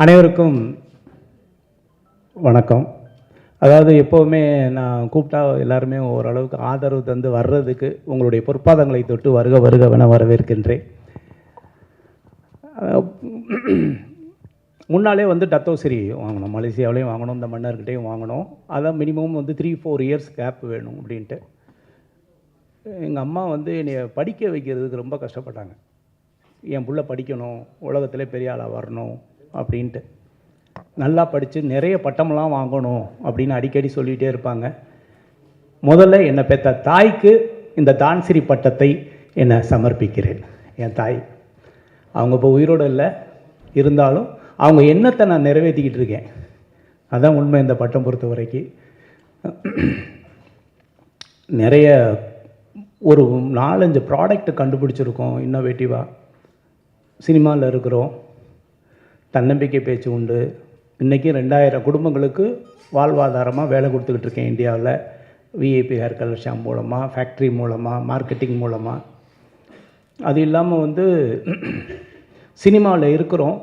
அனைவருக்கும் வணக்கம். அதாவது எப்போவுமே நான் கூப்பிட்டா எல்லாருமே ஓரளவுக்கு ஆதரவு தந்து வர்றதுக்கு உங்களுடைய பொற்பாதங்களை தொட்டு வருக வருகவென வரவேற்கின்றேன். முன்னாலே வந்து டத்தோசிரி வாங்கணும், மலேசியாவிலையும் வாங்கணும், இந்த மன்னர்கிட்டையும் வாங்கணும். அதான் மினிமம் வந்து 3-4 இயர்ஸ் கேப் வேணும் அப்படின்ட்டு. எங்கள் அம்மா வந்து என்னை படிக்க வைக்கிறதுக்கு ரொம்ப கஷ்டப்பட்டாங்க. என் புள்ள படிக்கணும், உலகத்தில் பெரிய ஆளாக வரணும் அப்படின்ட்டு. நல்லா படித்து நிறைய பட்டமெல்லாம் வாங்கணும் அப்படின்னு அடிக்கடி சொல்லிகிட்டே இருப்பாங்க. முதல்ல என்னை பெற்ற தாய்க்கு இந்த தான்சிரி பட்டத்தை என்னை சமர்ப்பிக்கிறேன். என் தாய் அவங்க இப்போ உயிரோடு இல்லை, இருந்தாலும் அவங்க எண்ணத்தை நான் நிறைவேற்றிக்கிட்டு இருக்கேன். அதான் உண்மை. இந்த பட்டம் பொறுத்த வரைக்கும் நிறைய ஒரு 4-5 ப்ராடக்ட் கண்டுபிடிச்சிருக்கோம். இன்னோவேட்டிவாக சினிமாவில் இருக்கிறோம். தன்னம்பிக்கை பேச்சு உண்டு. இன்றைக்கி 2000 குடும்பங்களுக்கு வாழ்வாதாரமாக வேலை கொடுத்துக்கிட்டு இருக்கேன் இந்தியாவில். விஐபி ஹேர் கலர் ஷாம்பு மூலமாக, ஃபேக்ட்ரி மூலமாக, மார்க்கெட்டிங் மூலமாக. அது இல்லாமல் வந்து சினிமாவில் இருக்கிறோம்,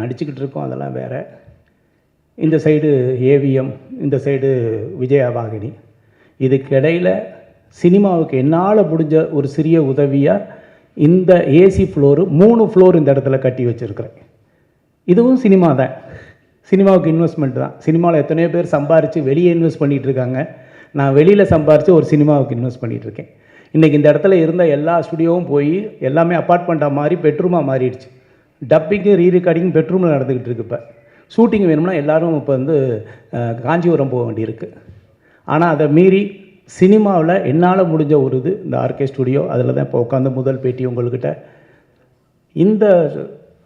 நடிச்சுக்கிட்டு இருக்கோம், அதெல்லாம் வேறு. இந்த சைடு ஏவிஎம், இந்த சைடு விஜயவாகினி. இதுக்கு இடையில் சினிமாவுக்கு என்னால் முடிஞ்ச ஒரு சிறிய உதவியாக இந்த ஏசி ஃப்ளோரு 3 ஃப்ளோர் இந்த இடத்துல கட்டி வச்சுருக்கிறேன். இதுவும் சினிமா தான். சினிமாவுக்கு இன்வெஸ்ட்மெண்ட் தான். சினிமாவில் எத்தனையோ பேர் சம்பாரித்து வெளியே இன்வெஸ்ட் பண்ணிகிட்ருக்காங்க. நான் வெளியில் சம்பாரித்து ஒரு சினிமாவுக்கு இன்வெஸ்ட் பண்ணிகிட்ருக்கேன். இன்றைக்கி இந்த இடத்துல இருந்த எல்லா ஸ்டுடியோவும் போய் எல்லாமே அப்பார்ட்மெண்ட்டாக மாறி பெட்ரூமாக மாறிடுச்சு. டப்பிங்கு ரீரெக்கார்டிங் பெட்ரூமில் நடந்துக்கிட்டு இருக்கு. இப்போ ஷூட்டிங் வேணும்னா எல்லோரும் இப்போ வந்து காஞ்சிபுரம் போக வேண்டியிருக்கு. ஆனால் அதை மீறி சினிமாவில் என்னால் முடிஞ்ச ஒரு இது இந்த ஆர்கே ஸ்டுடியோ. அதில் தான் இப்போ உட்காந்து முதல் பேட்டி உங்கள்கிட்ட. இந்த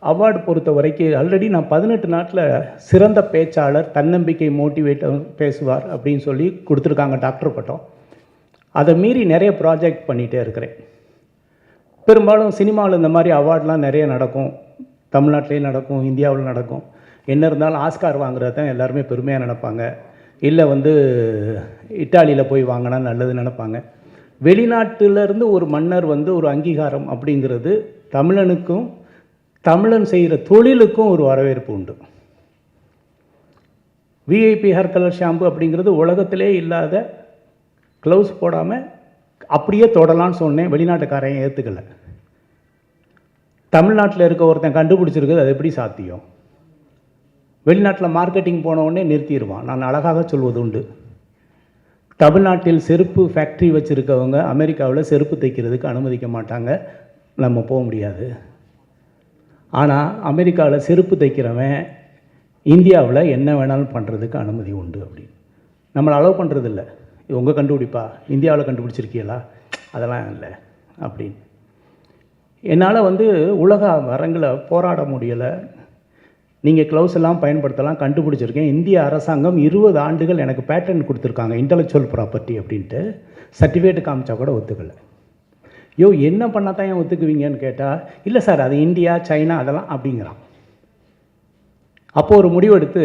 அவார்டு பொறுத்த வரைக்கும் ஆல்ரெடி நான் 18 நாட்டில் சிறந்த பேச்சாளர், தன்னம்பிக்கை மோட்டிவேட் பேசுவார் அப்படின்னு சொல்லி கொடுத்துருக்காங்க டாக்டர் பட்டம். அதை மீறி நிறைய ப்ராஜெக்ட் பண்ணிகிட்டே இருக்கிறேன். பெரும்பாலும் சினிமாவில் இந்த மாதிரி அவார்டெலாம் நிறைய நடக்கும். தமிழ்நாட்டிலே நடக்கும், இந்தியாவில் நடக்கும். என்ன இருந்தாலும் ஆஸ்கார் வாங்குறது தான் எல்லாருமே பெருமையாக நினைப்பாங்க. இல்லை வந்து இட்டாலியில் போய் வாங்கினா நல்லதுன்னு நினைப்பாங்க. வெளிநாட்டிலேருந்து ஒரு மன்னர் வந்து ஒரு அங்கீகாரம் அப்படிங்கிறது தமிழனுக்கும் தமிழன் செய்கிற தொழிலுக்கும் ஒரு வரவேற்பு உண்டு. விஐபி ஹேர் கலர் ஷாம்பு அப்படிங்கிறது உலகத்திலே இல்லாத, க்ளவுஸ் போடாமல் அப்படியே தொடலான்னு சொன்னேன். வெளிநாட்டுக்காரையும் ஏற்றுக்கலை. தமிழ்நாட்டில் இருக்க ஒருத்தன் கண்டுபிடிச்சிருக்குது, அது எப்படி சாத்தியம்? வெளிநாட்டில் மார்க்கெட்டிங் போன உடனே நிறுத்திடுவான். நான் அழகாக சொல்வது உண்டு. தமிழ்நாட்டில் செருப்பு ஃபேக்ட்ரி வச்சுருக்கவங்க அமெரிக்காவில் செருப்பு தைக்கிறதுக்கு அனுமதிக்க மாட்டாங்க, நம்ம போக முடியாது. ஆனால் அமெரிக்காவில் செருப்பு தைக்கிறவன் இந்தியாவில் என்ன வேணாலும் பண்ணுறதுக்கு அனுமதி உண்டு. அப்படின்னு நம்மளை அலோவ் பண்ணுறதில்ல. உங்கள் கண்டுபிடிப்பா, இந்தியாவில் கண்டுபிடிச்சிருக்கீங்களா? அதெல்லாம் இல்லை அப்படின்னு. என்னால் வந்து உலக அரங்கில் போராட முடியலை. நீங்கள் க்ளவுஸ் எல்லாம் பயன்படுத்தலாம், கண்டுபிடிச்சிருக்கேன். இந்திய அரசாங்கம் 20 ஆண்டுகள் எனக்கு பேட்டர்ன் கொடுத்துருக்காங்க, இன்டலெக்சுவல் ப்ராப்பர்ட்டி அப்படின்ட்டு. சர்டிஃபிகேட் காமிச்சா கூட ஒத்துக்கலை. என்ன பண்ணால் தான் ஏன் ஒத்துக்குவீங்கன்னு கேட்டால், இல்லை சார் அது இந்தியா, சைனா அதெல்லாம் அப்படிங்கிறான். அப்போது ஒரு முடிவெடுத்து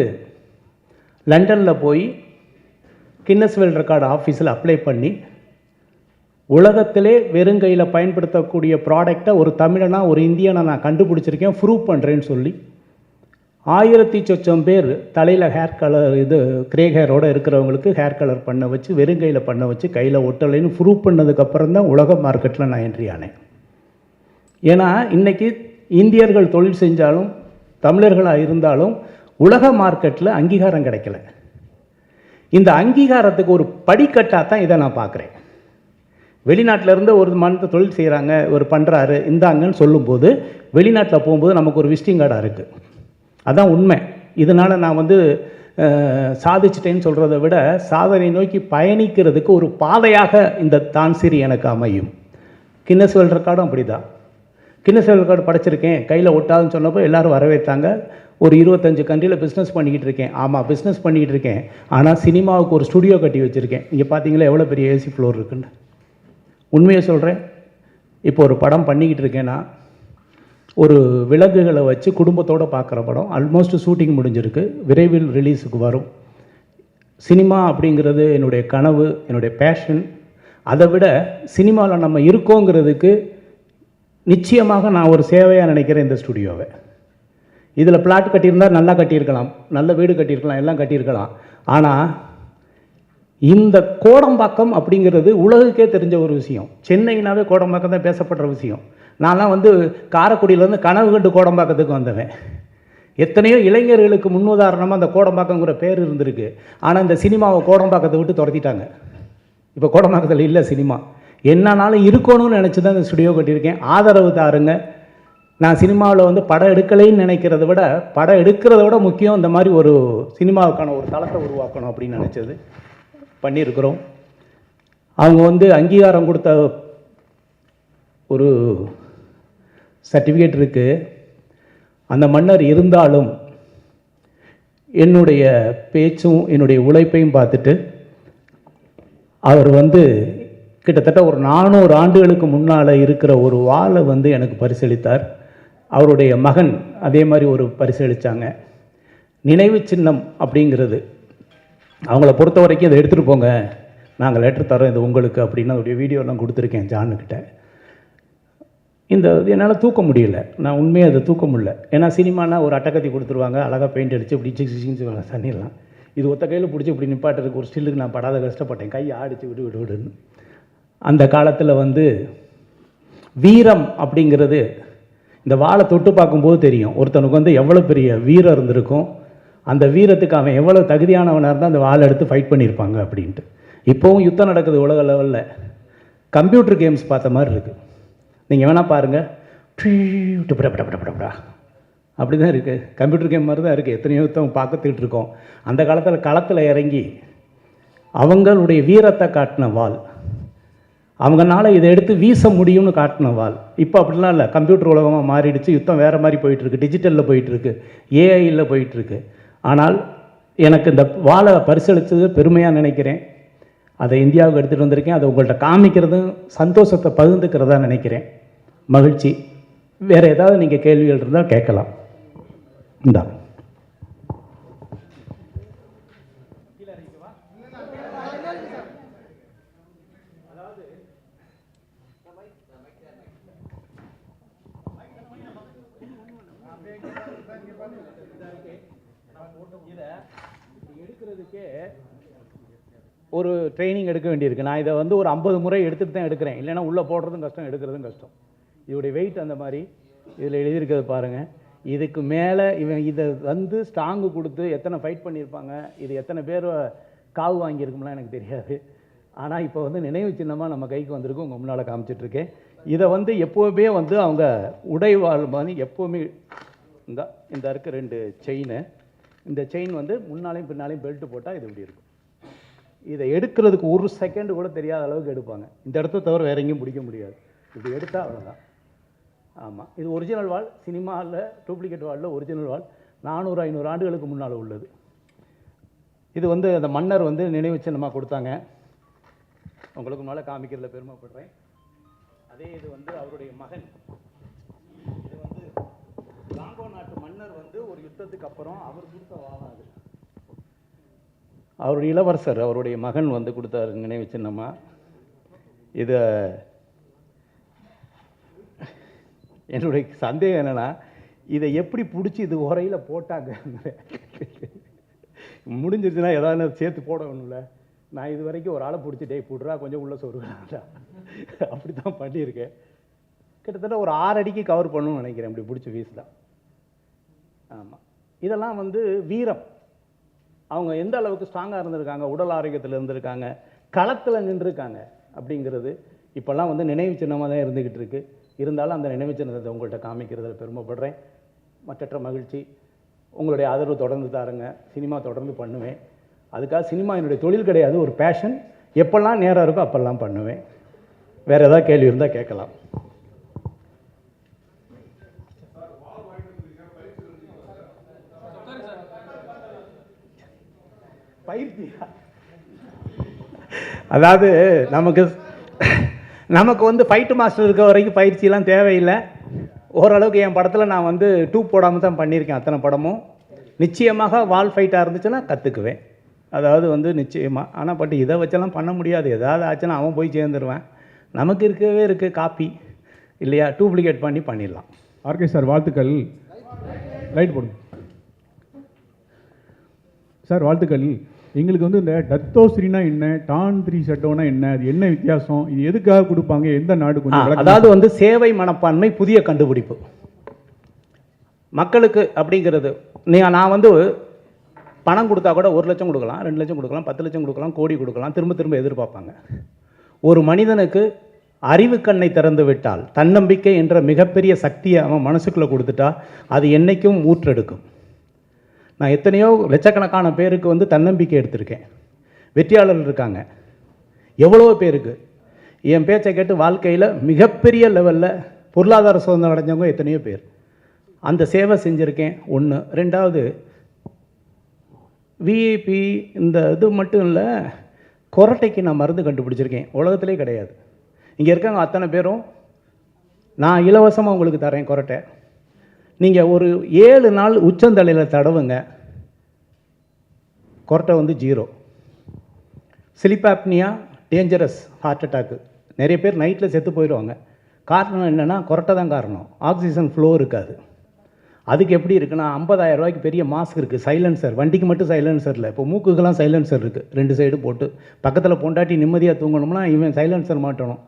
லண்டனில் போய் கின்னஸ் வேர்ல்ட் ரெக்கார்டு ஆஃபீஸில் அப்ளை பண்ணி, உலகத்திலே வெறுங்கையில் பயன்படுத்தக்கூடிய ப்ராடக்டை ஒரு தமிழனா ஒரு இந்தியனை நான் கண்டுபிடிச்சிருக்கேன், ப்ரூவ் பண்ணுறேன்னு சொல்லி 1000 சொச்சம் பேர் தலையில் ஹேர் கலர் இது கிரே ஹேரோடு இருக்கிறவங்களுக்கு ஹேர் கலர் பண்ண வச்சு, வெறுங்கையில் பண்ண வச்சு, கையில் ஒட்டலைன்னு ப்ரூவ் பண்ணதுக்கப்புறம் தான் உலக மார்க்கெட்டில் நான் என்ட்ரி ஆனேன். ஏன்னா இன்றைக்கி இந்தியர்கள் தொழில் செஞ்சாலும் தமிழர்களாக இருந்தாலும் உலக மார்க்கெட்டில் அங்கீகாரம் கிடைக்கல. இந்த அங்கீகாரத்துக்கு ஒரு படிக்கட்டாக தான் இதை நான் பார்க்குறேன். வெளிநாட்டிலேருந்து ஒரு மனித தொழில் செய்கிறாங்க, ஒரு பண்ணுறாரு, இந்தாங்கன்னு சொல்லும்போது வெளிநாட்டில் போகும்போது நமக்கு ஒரு விசிட்டிங் கார்டாக இருக்குது. அதான் உண்மை. இதனால் நான் வந்து சாதிச்சிட்டேன்னு சொல்கிறத விட சாதனை நோக்கி பயணிக்கிறதுக்கு ஒரு பாதையாக இந்த தான்சிரி எனக்கு அமையும். கின்னஸ் வேர்ல்ட் ரெக்கார்டும் அப்படி தான். கின்னஸ் வேர்ல்ட் ரெக்கார்டு படைச்சிருக்கேன், கையில் ஒட்டாதுன்னு சொன்னப்போ எல்லோரும் வரவேற்றாங்க. ஒரு 25 கண்ட்ரியில் பிஸ்னஸ் பண்ணிக்கிட்டு இருக்கேன். ஆமாம், பிஸ்னஸ் பண்ணிக்கிட்டு இருக்கேன். ஆனால் சினிமாவுக்கு ஒரு ஸ்டுடியோ கட்டி வச்சுருக்கேன். இங்கே பார்த்தீங்களா எவ்வளோ பெரிய ஏசி ஃப்ளோர் இருக்குன்னு. உண்மையை சொல்கிறேன். இப்போ ஒரு படம் பண்ணிக்கிட்டு இருக்கேன்னா, ஒரு விலங்குகளை வச்சு குடும்பத்தோடு பார்க்குற படம் ஆல்மோஸ்ட் ஷூட்டிங் முடிஞ்சிருக்கு, விரைவில் ரிலீஸுக்கு வரும். சினிமா அப்படிங்கிறது என்னுடைய கனவு, என்னுடைய பேஷன். அதை விட சினிமாவில் நம்ம இருக்கோங்கிறதுக்கு நிச்சயமாக நான் ஒரு சேவையாக நினைக்கிறேன் இந்த ஸ்டுடியோவை. இதில் பிளாட் கட்டியிருந்தால் நல்லா கட்டியிருக்கலாம், நல்ல வீடு கட்டியிருக்கலாம், எல்லாம் கட்டியிருக்கலாம். ஆனால் இந்த கோடம்பாக்கம் அப்படிங்கிறது உலகுக்கே தெரிஞ்ச ஒரு விஷயம். சென்னைனாவே கோடம்பாக்கம் தான் பேசப்படுற விஷயம். நான்லாம் வந்து காரைக்குடியிலேருந்து கனவு கண்டு கோடம்பாக்கத்துக்கு வந்தவன். எத்தனையோ இளைஞர்களுக்கு முன்னுதாரணமாக அந்த கோடம்பாக்கங்கிற பேர் இருந்திருக்கு. ஆனால் இந்த சினிமாவை கோடம்பாக்கத்தை விட்டு துரத்திட்டாங்க. இப்போ கோடம்பாக்கத்தில் இல்லை சினிமா. என்னன்னாலும் இருக்கணும்னு நினச்சி தான் இந்த ஸ்டுடியோ கட்டியிருக்கேன். ஆதரவு தாருங்க. நான் சினிமாவில் வந்து படம் எடுக்கலைன்னு நினைக்கிறத விட படம் எடுக்கிறத விட முக்கியம் இந்த மாதிரி ஒரு சினிமாவுக்கான ஒரு தளத்தை உருவாக்கணும் அப்படின்னு நினச்சது பண்ணியிருக்கிறோம். அவங்க வந்து அங்கீகாரம் கொடுத்த ஒரு சர்டிஃபிகேட் இருக்குது. அந்த மன்னர் இருந்தாலும் என்னுடைய பேச்சும் என்னுடைய உழைப்பையும் பார்த்துட்டு அவர் வந்து கிட்டத்தட்ட ஒரு 400 ஆண்டுகளுக்கு முன்னால் இருக்கிற ஒரு வாளை வந்து எனக்கு பரிசளித்தார். அவருடைய மகன் அதே மாதிரி ஒரு பரிசளித்தாங்க. நினைவு சின்னம் அப்படிங்கிறது அவங்கள பொறுத்த வரைக்கும் இதை எடுத்துகிட்டு போங்க, நாங்கள் லெட்டர் தரோம் இது உங்களுக்கு அப்படின்னு அவருடைய வீடியோலாம் கொடுத்துருக்கேன் ஜானுக்கிட்ட. இந்த என்னால் தூக்க முடியல, நான் உண்மையாக அதை தூக்க முடியல. ஏன்னா சினிமானா ஒரு அட்டக்கத்தி கொடுத்துருவாங்க, அழகாக பெயிண்ட் அடித்து இப்படி சிக்ஸின்னு தண்ணிடலாம். இது ஒத்த கையில் பிடிச்சி இப்படி நிப்பாட்டுறதுக்கு ஒரு ஸ்டில்லுக்கு நான் படாத கஷ்டப்பட்டேன், கையை ஆடிச்சு விடு விடு விடுன்னு. அந்த காலத்தில் வந்து வீரம் அப்படிங்கிறது இந்த வாளை தொட்டு பார்க்கும்போது தெரியும் ஒருத்தனுக்கு வந்து எவ்வளோ பெரிய வீரம் இருந்திருக்கும், அந்த வீரத்துக்கு அவன் எவ்வளோ தகுதியானவனாக இருந்தால் அந்த வாளை எடுத்து ஃபைட் பண்ணியிருப்பாங்க அப்படின்ட்டு. இப்போவும் யுத்தம் நடக்குது உலக லெவலில். கம்ப்யூட்டர் கேம்ஸ் பார்த்த மாதிரி இருக்குது. நீங்கள் வேணால் பாருங்கள், அப்படி தான் இருக்குது. கம்ப்யூட்டர் கேம் மாதிரி தான் இருக்குது. எத்தனையோ யுத்தம் பார்த்துக்கிட்டு இருக்கோம். அந்த காலத்தில் களத்தில் இறங்கி அவங்களுடைய வீரத்தை காட்டின வாள், அவங்களால இதை எடுத்து வீச முடியும்னு காட்டின வாள். இப்போ அப்படிலாம் இல்லை, கம்ப்யூட்டர் உலகமாக மாறிடுச்சு. யுத்தம் வேறு மாதிரி போயிட்டுருக்கு, டிஜிட்டலில் போயிட்டுருக்கு, ஏஐயில் போயிட்டுருக்கு. ஆனால் எனக்கு இந்த வாளை பரிசளித்தது பெருமையாக நினைக்கிறேன். அதை இந்தியாவுக்கு எடுத்துகிட்டு வந்திருக்கேன். அதை உங்கள்கிட்ட காமிக்கிறதும் சந்தோஷத்தை பகிர்ந்துக்கிறதா நினைக்கிறேன். மகிழ்ச்சி. வேறு ஏதாவது நீங்கள் கேள்விகள் இருந்தால் கேட்கலாம். இந்தா எடுக்கிறதுக்கே ஒரு ட்ரைனிங் எடுக்க வேண்டியிருக்கு. நான் இதை வந்து ஒரு 50 முறை எடுத்துகிட்டு தான் எடுக்கிறேன். இல்லைன்னா உள்ளே போடுறதும் கஷ்டம், எடுக்கிறதும் கஷ்டம். இதோடைய வெயிட் அந்த மாதிரி. இதில் எழுதியிருக்கிறது பாருங்கள். இதுக்கு மேலே இவன் இதை வந்து ஸ்ட்ராங்கு கொடுத்து எத்தனை ஃபைட் பண்ணியிருப்பாங்க, இது எத்தனை பேர் காவு வாங்கியிருக்கும்லாம் எனக்கு தெரியாது. ஆனால் இப்போ வந்து நினைவு சின்னமாக நம்ம கைக்கு வந்திருக்கு, உங்கள் முன்னால் காமிச்சிட்ருக்கேன். இதை வந்து எப்போவுமே வந்து அவங்க உடைவாள் மாதிரி எப்போவுமே இந்த இருக்க 2 செயின், இந்த செயின் வந்து முன்னாலையும் பின்னாலையும் பெல்ட்டு போட்டால் இது இப்படி இருக்கும். இதை எடுக்கிறதுக்கு ஒரு செகண்டு கூட தெரியாத அளவுக்கு எடுப்பாங்க. இந்த இடத்த தவிர வேறு எங்கேயும் பிடிக்க முடியாது. இப்படி எடுத்தால் அவ்வளோதான். ஆமாம், இது ஒரிஜினல் வால். சினிமாவில் டூப்ளிகேட் வாலில் ஒரிஜினல் வால் 400-500 ஆண்டுகளுக்கு முன்னால் உள்ளது. இது வந்து அந்த மன்னர் வந்து நினைவு சின்னமாக கொடுத்தாங்க. உங்களுக்கு முன்னால் காமிக்கிறதுல பெருமைப்படுறேன். அதே இது வந்து அவருடைய மகன். இது வந்து காங்கோ நாட்டு மன்னர் வந்து ஒரு யுத்தத்துக்கு அப்புறம் அவர் கொடுத்த வாழம். அது அவருடைய இளவரசர், அவருடைய மகன் வந்து கொடுத்தார் நினைவு சின்னமா. இதை என்னுடைய சந்தேகம் என்னென்னா, இதை எப்படி பிடிச்சி இது உரையில் போட்டாங்க. முடிஞ்சிருச்சுன்னா ஏதாவது சேர்த்து போட வேணும்ல. நான் இது வரைக்கும் ஒரு ஆளை பிடிச்சிட்டே போடுறா கொஞ்சம் உள்ள சொருகிறாண்டா அப்படி தான் பண்ணியிருக்கேன். கிட்டத்தட்ட ஒரு 6 அடிக்கு கவர் பண்ணணும்னு நினைக்கிறேன் இப்படி பிடிச்சி வீசலாம். ஆமாம், இதெல்லாம் வந்து வீரம். அவங்க எந்த அளவுக்கு ஸ்ட்ராங்காக இருந்திருக்காங்க, உடல் ஆரோக்கியத்தில் இருந்திருக்காங்க, களத்தில் நின்றுருக்காங்க அப்படிங்கிறது இப்போல்லாம் வந்து நினைவு சின்னமாக தான் இருந்துக்கிட்டு இருக்குது. இருந்தாலும் அந்த நினைவு சின்னத்தை உங்கள்கிட்ட காமிக்கிறதுல பெருமைப்படுறேன். மற்றற்ற மகிழ்ச்சி. உங்களுடைய ஆதரவு தொடர்ந்து தாருங்க. சினிமா தொடர்ந்து பண்ணுவேன். அதுக்காக சினிமா என்னுடைய தொழில் கிடையாது, ஒரு பேஷன். எப்போல்லாம் நேரம் இருக்கோ அப்போல்லாம் பண்ணுவேன். வேறு ஏதாவது கேள்வி இருந்தால் கேட்கலாம். பயிற்சி அதாவது நமக்கு வந்து ஃபைட்டு மாஸ்டர் இருக்க வரைக்கும் பயிற்சியெல்லாம் தேவையில்லை. ஓரளவுக்கு என் படத்தில் நான் வந்து டூப் போடாமல் தான் பண்ணியிருக்கேன் அத்தனை படமும். நிச்சயமாக வால் ஃபைட்டாக இருந்துச்சுன்னா கற்றுக்குவேன். அதாவது வந்து நிச்சயமாக. ஆனால் பட் இதை வச்செல்லாம் பண்ண முடியாது. ஏதாவது ஆச்சுன்னா அவன் போய் சேர்ந்துருவேன். நமக்கு இருக்கவே இருக்குது காப்பி இல்லையா, டூப்ளிகேட் பண்ணிடலாம். ஆர்கே சார் வாழ்த்துக்கள். ரைட் போடுங்க சார். வாழ்த்துக்கள். எங்களுக்கு வந்து இந்த டத்தோஸ்ரீனா என்ன, டான் 3 ஷட்டோனா என்ன, அது என்ன வித்தியாசம், இது எதுக்காக கொடுப்பாங்க, எந்த நாடு கொஞ்சம் அதாவது வந்து சேவை மனப்பான்மை புதிய கண்டுபிடிப்பு மக்களுக்கு அப்படிங்கிறது. நான் வந்து பணம் கொடுத்தா கூட 1 லட்சம் கொடுக்கலாம், 2 லட்சம் கொடுக்கலாம், 10 லட்சம் கொடுக்கலாம், கோடி கொடுக்கலாம், திரும்ப திரும்ப எதிர்பார்ப்பாங்க. ஒரு மனிதனுக்கு அறிவு கண்ணை திறந்து விட்டால், தன்னம்பிக்கை என்ற மிகப்பெரிய சக்தியை அவன் மனசுக்குள்ளே கொடுத்துட்டா அது என்றைக்கும் ஊற்றெடுக்கும். நான் எத்தனையோ லட்சக்கணக்கான பேருக்கு வந்து தன்னம்பிக்கை எடுத்திருக்கேன். வெற்றியாளர்கள் இருக்காங்க எவ்வளோ பேருக்கு. என் பேச்சை கேட்டு வாழ்க்கையில் மிகப்பெரிய லெவலில் பொருளாதார சுதந்திரம் அடைஞ்சவங்க எத்தனையோ பேர். அந்த சேவை செஞ்சுருக்கேன். ஒன்று. ரெண்டாவது, விஐபி இந்த இது மட்டும் இல்லை, கொரட்டைக்கு நான் மருந்து கண்டுபிடிச்சிருக்கேன். உலகத்திலே கிடையாது. இங்கே இருக்காங்க அத்தனை பேரும் நான் இலவசமாக உங்களுக்கு தரேன் கொரட்டை. நீங்கள் ஒரு 7 நாள் உச்சந்தலையில் தடவுங்க, கொரட்டை வந்து 0. Sleep apnoea dangerous, heart attack. நிறைய பேர் நைட்டில் செத்து போயிடுவாங்க. காரணம் என்னென்னா கொரட்டை தான் காரணம். ஆக்சிஜன் ஃப்ளோ இருக்காது. அதுக்கு எப்படி இருக்குன்னா 50,000 ரூபாய்க்கு பெரிய மாஸ்க் இருக்குது, சைலன்சர். வண்டிக்கு மட்டும் சைலன்சர் இல்லை, இப்போ மூக்குக்கெல்லாம் சைலன்சர் இருக்குது. 2 சைடும் போட்டு பக்கத்தில் பொண்டாட்டி நிம்மதியாக தூங்கணும்னா இவன் சைலன்சர் மாட்டணும்.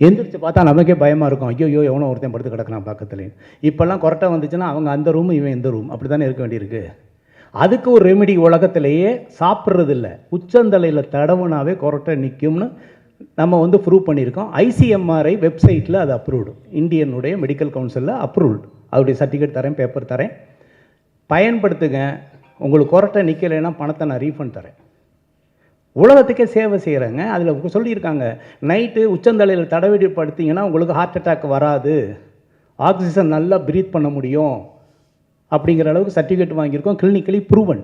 எந்திரிச்சு பார்த்தா நமக்கே பயமாக இருக்கும். ஐயோ எவனோ ஒருத்தன் படுத்து கிடக்கிறான் பக்கத்துலேயும். இப்போல்லாம் கொரட்டை வந்துச்சுன்னா அவங்க அந்த ரூம் இவன் இந்த ரூம் அப்படி தானே இருக்க வேண்டியிருக்கு. அதுக்கு ஒரு ரெமெடி உலகத்திலேயே சாப்பிட்றது இல்லை. உச்சந்தலையில் தடவுனாவே கொரட்டை நிற்கும்னு நம்ம வந்து ப்ரூவ் பண்ணியிருக்கோம். ஐசிஎம்ஆர்ஐ வெப்சைட்டில் அது அப்ரூவ்டு, இந்தியனுடைய மெடிக்கல் கவுன்சிலில் அப்ரூவ்டு. அவருடைய சர்டிஃபிகேட் தரேன், பேப்பர் தரேன், பயன்படுத்துங்க. உங்களுக்கு கொரட்டை நிற்கலைன்னா பணத்தை நான் ரீஃபண்ட் தரேன். உலகத்துக்கே சேவை செய்கிறேங்க. அதில் சொல்லியிருக்காங்க, நைட்டு உச்சந்தலையில் தடவிடி படுத்திங்கன்னா உங்களுக்கு ஹார்ட் அட்டாக் வராது, ஆக்சிஜன் நல்லா ப்ரீத் பண்ண முடியும் அப்படிங்கிற அளவுக்கு சர்டிஃபிகேட் வாங்கியிருக்கோம். Clinically proven.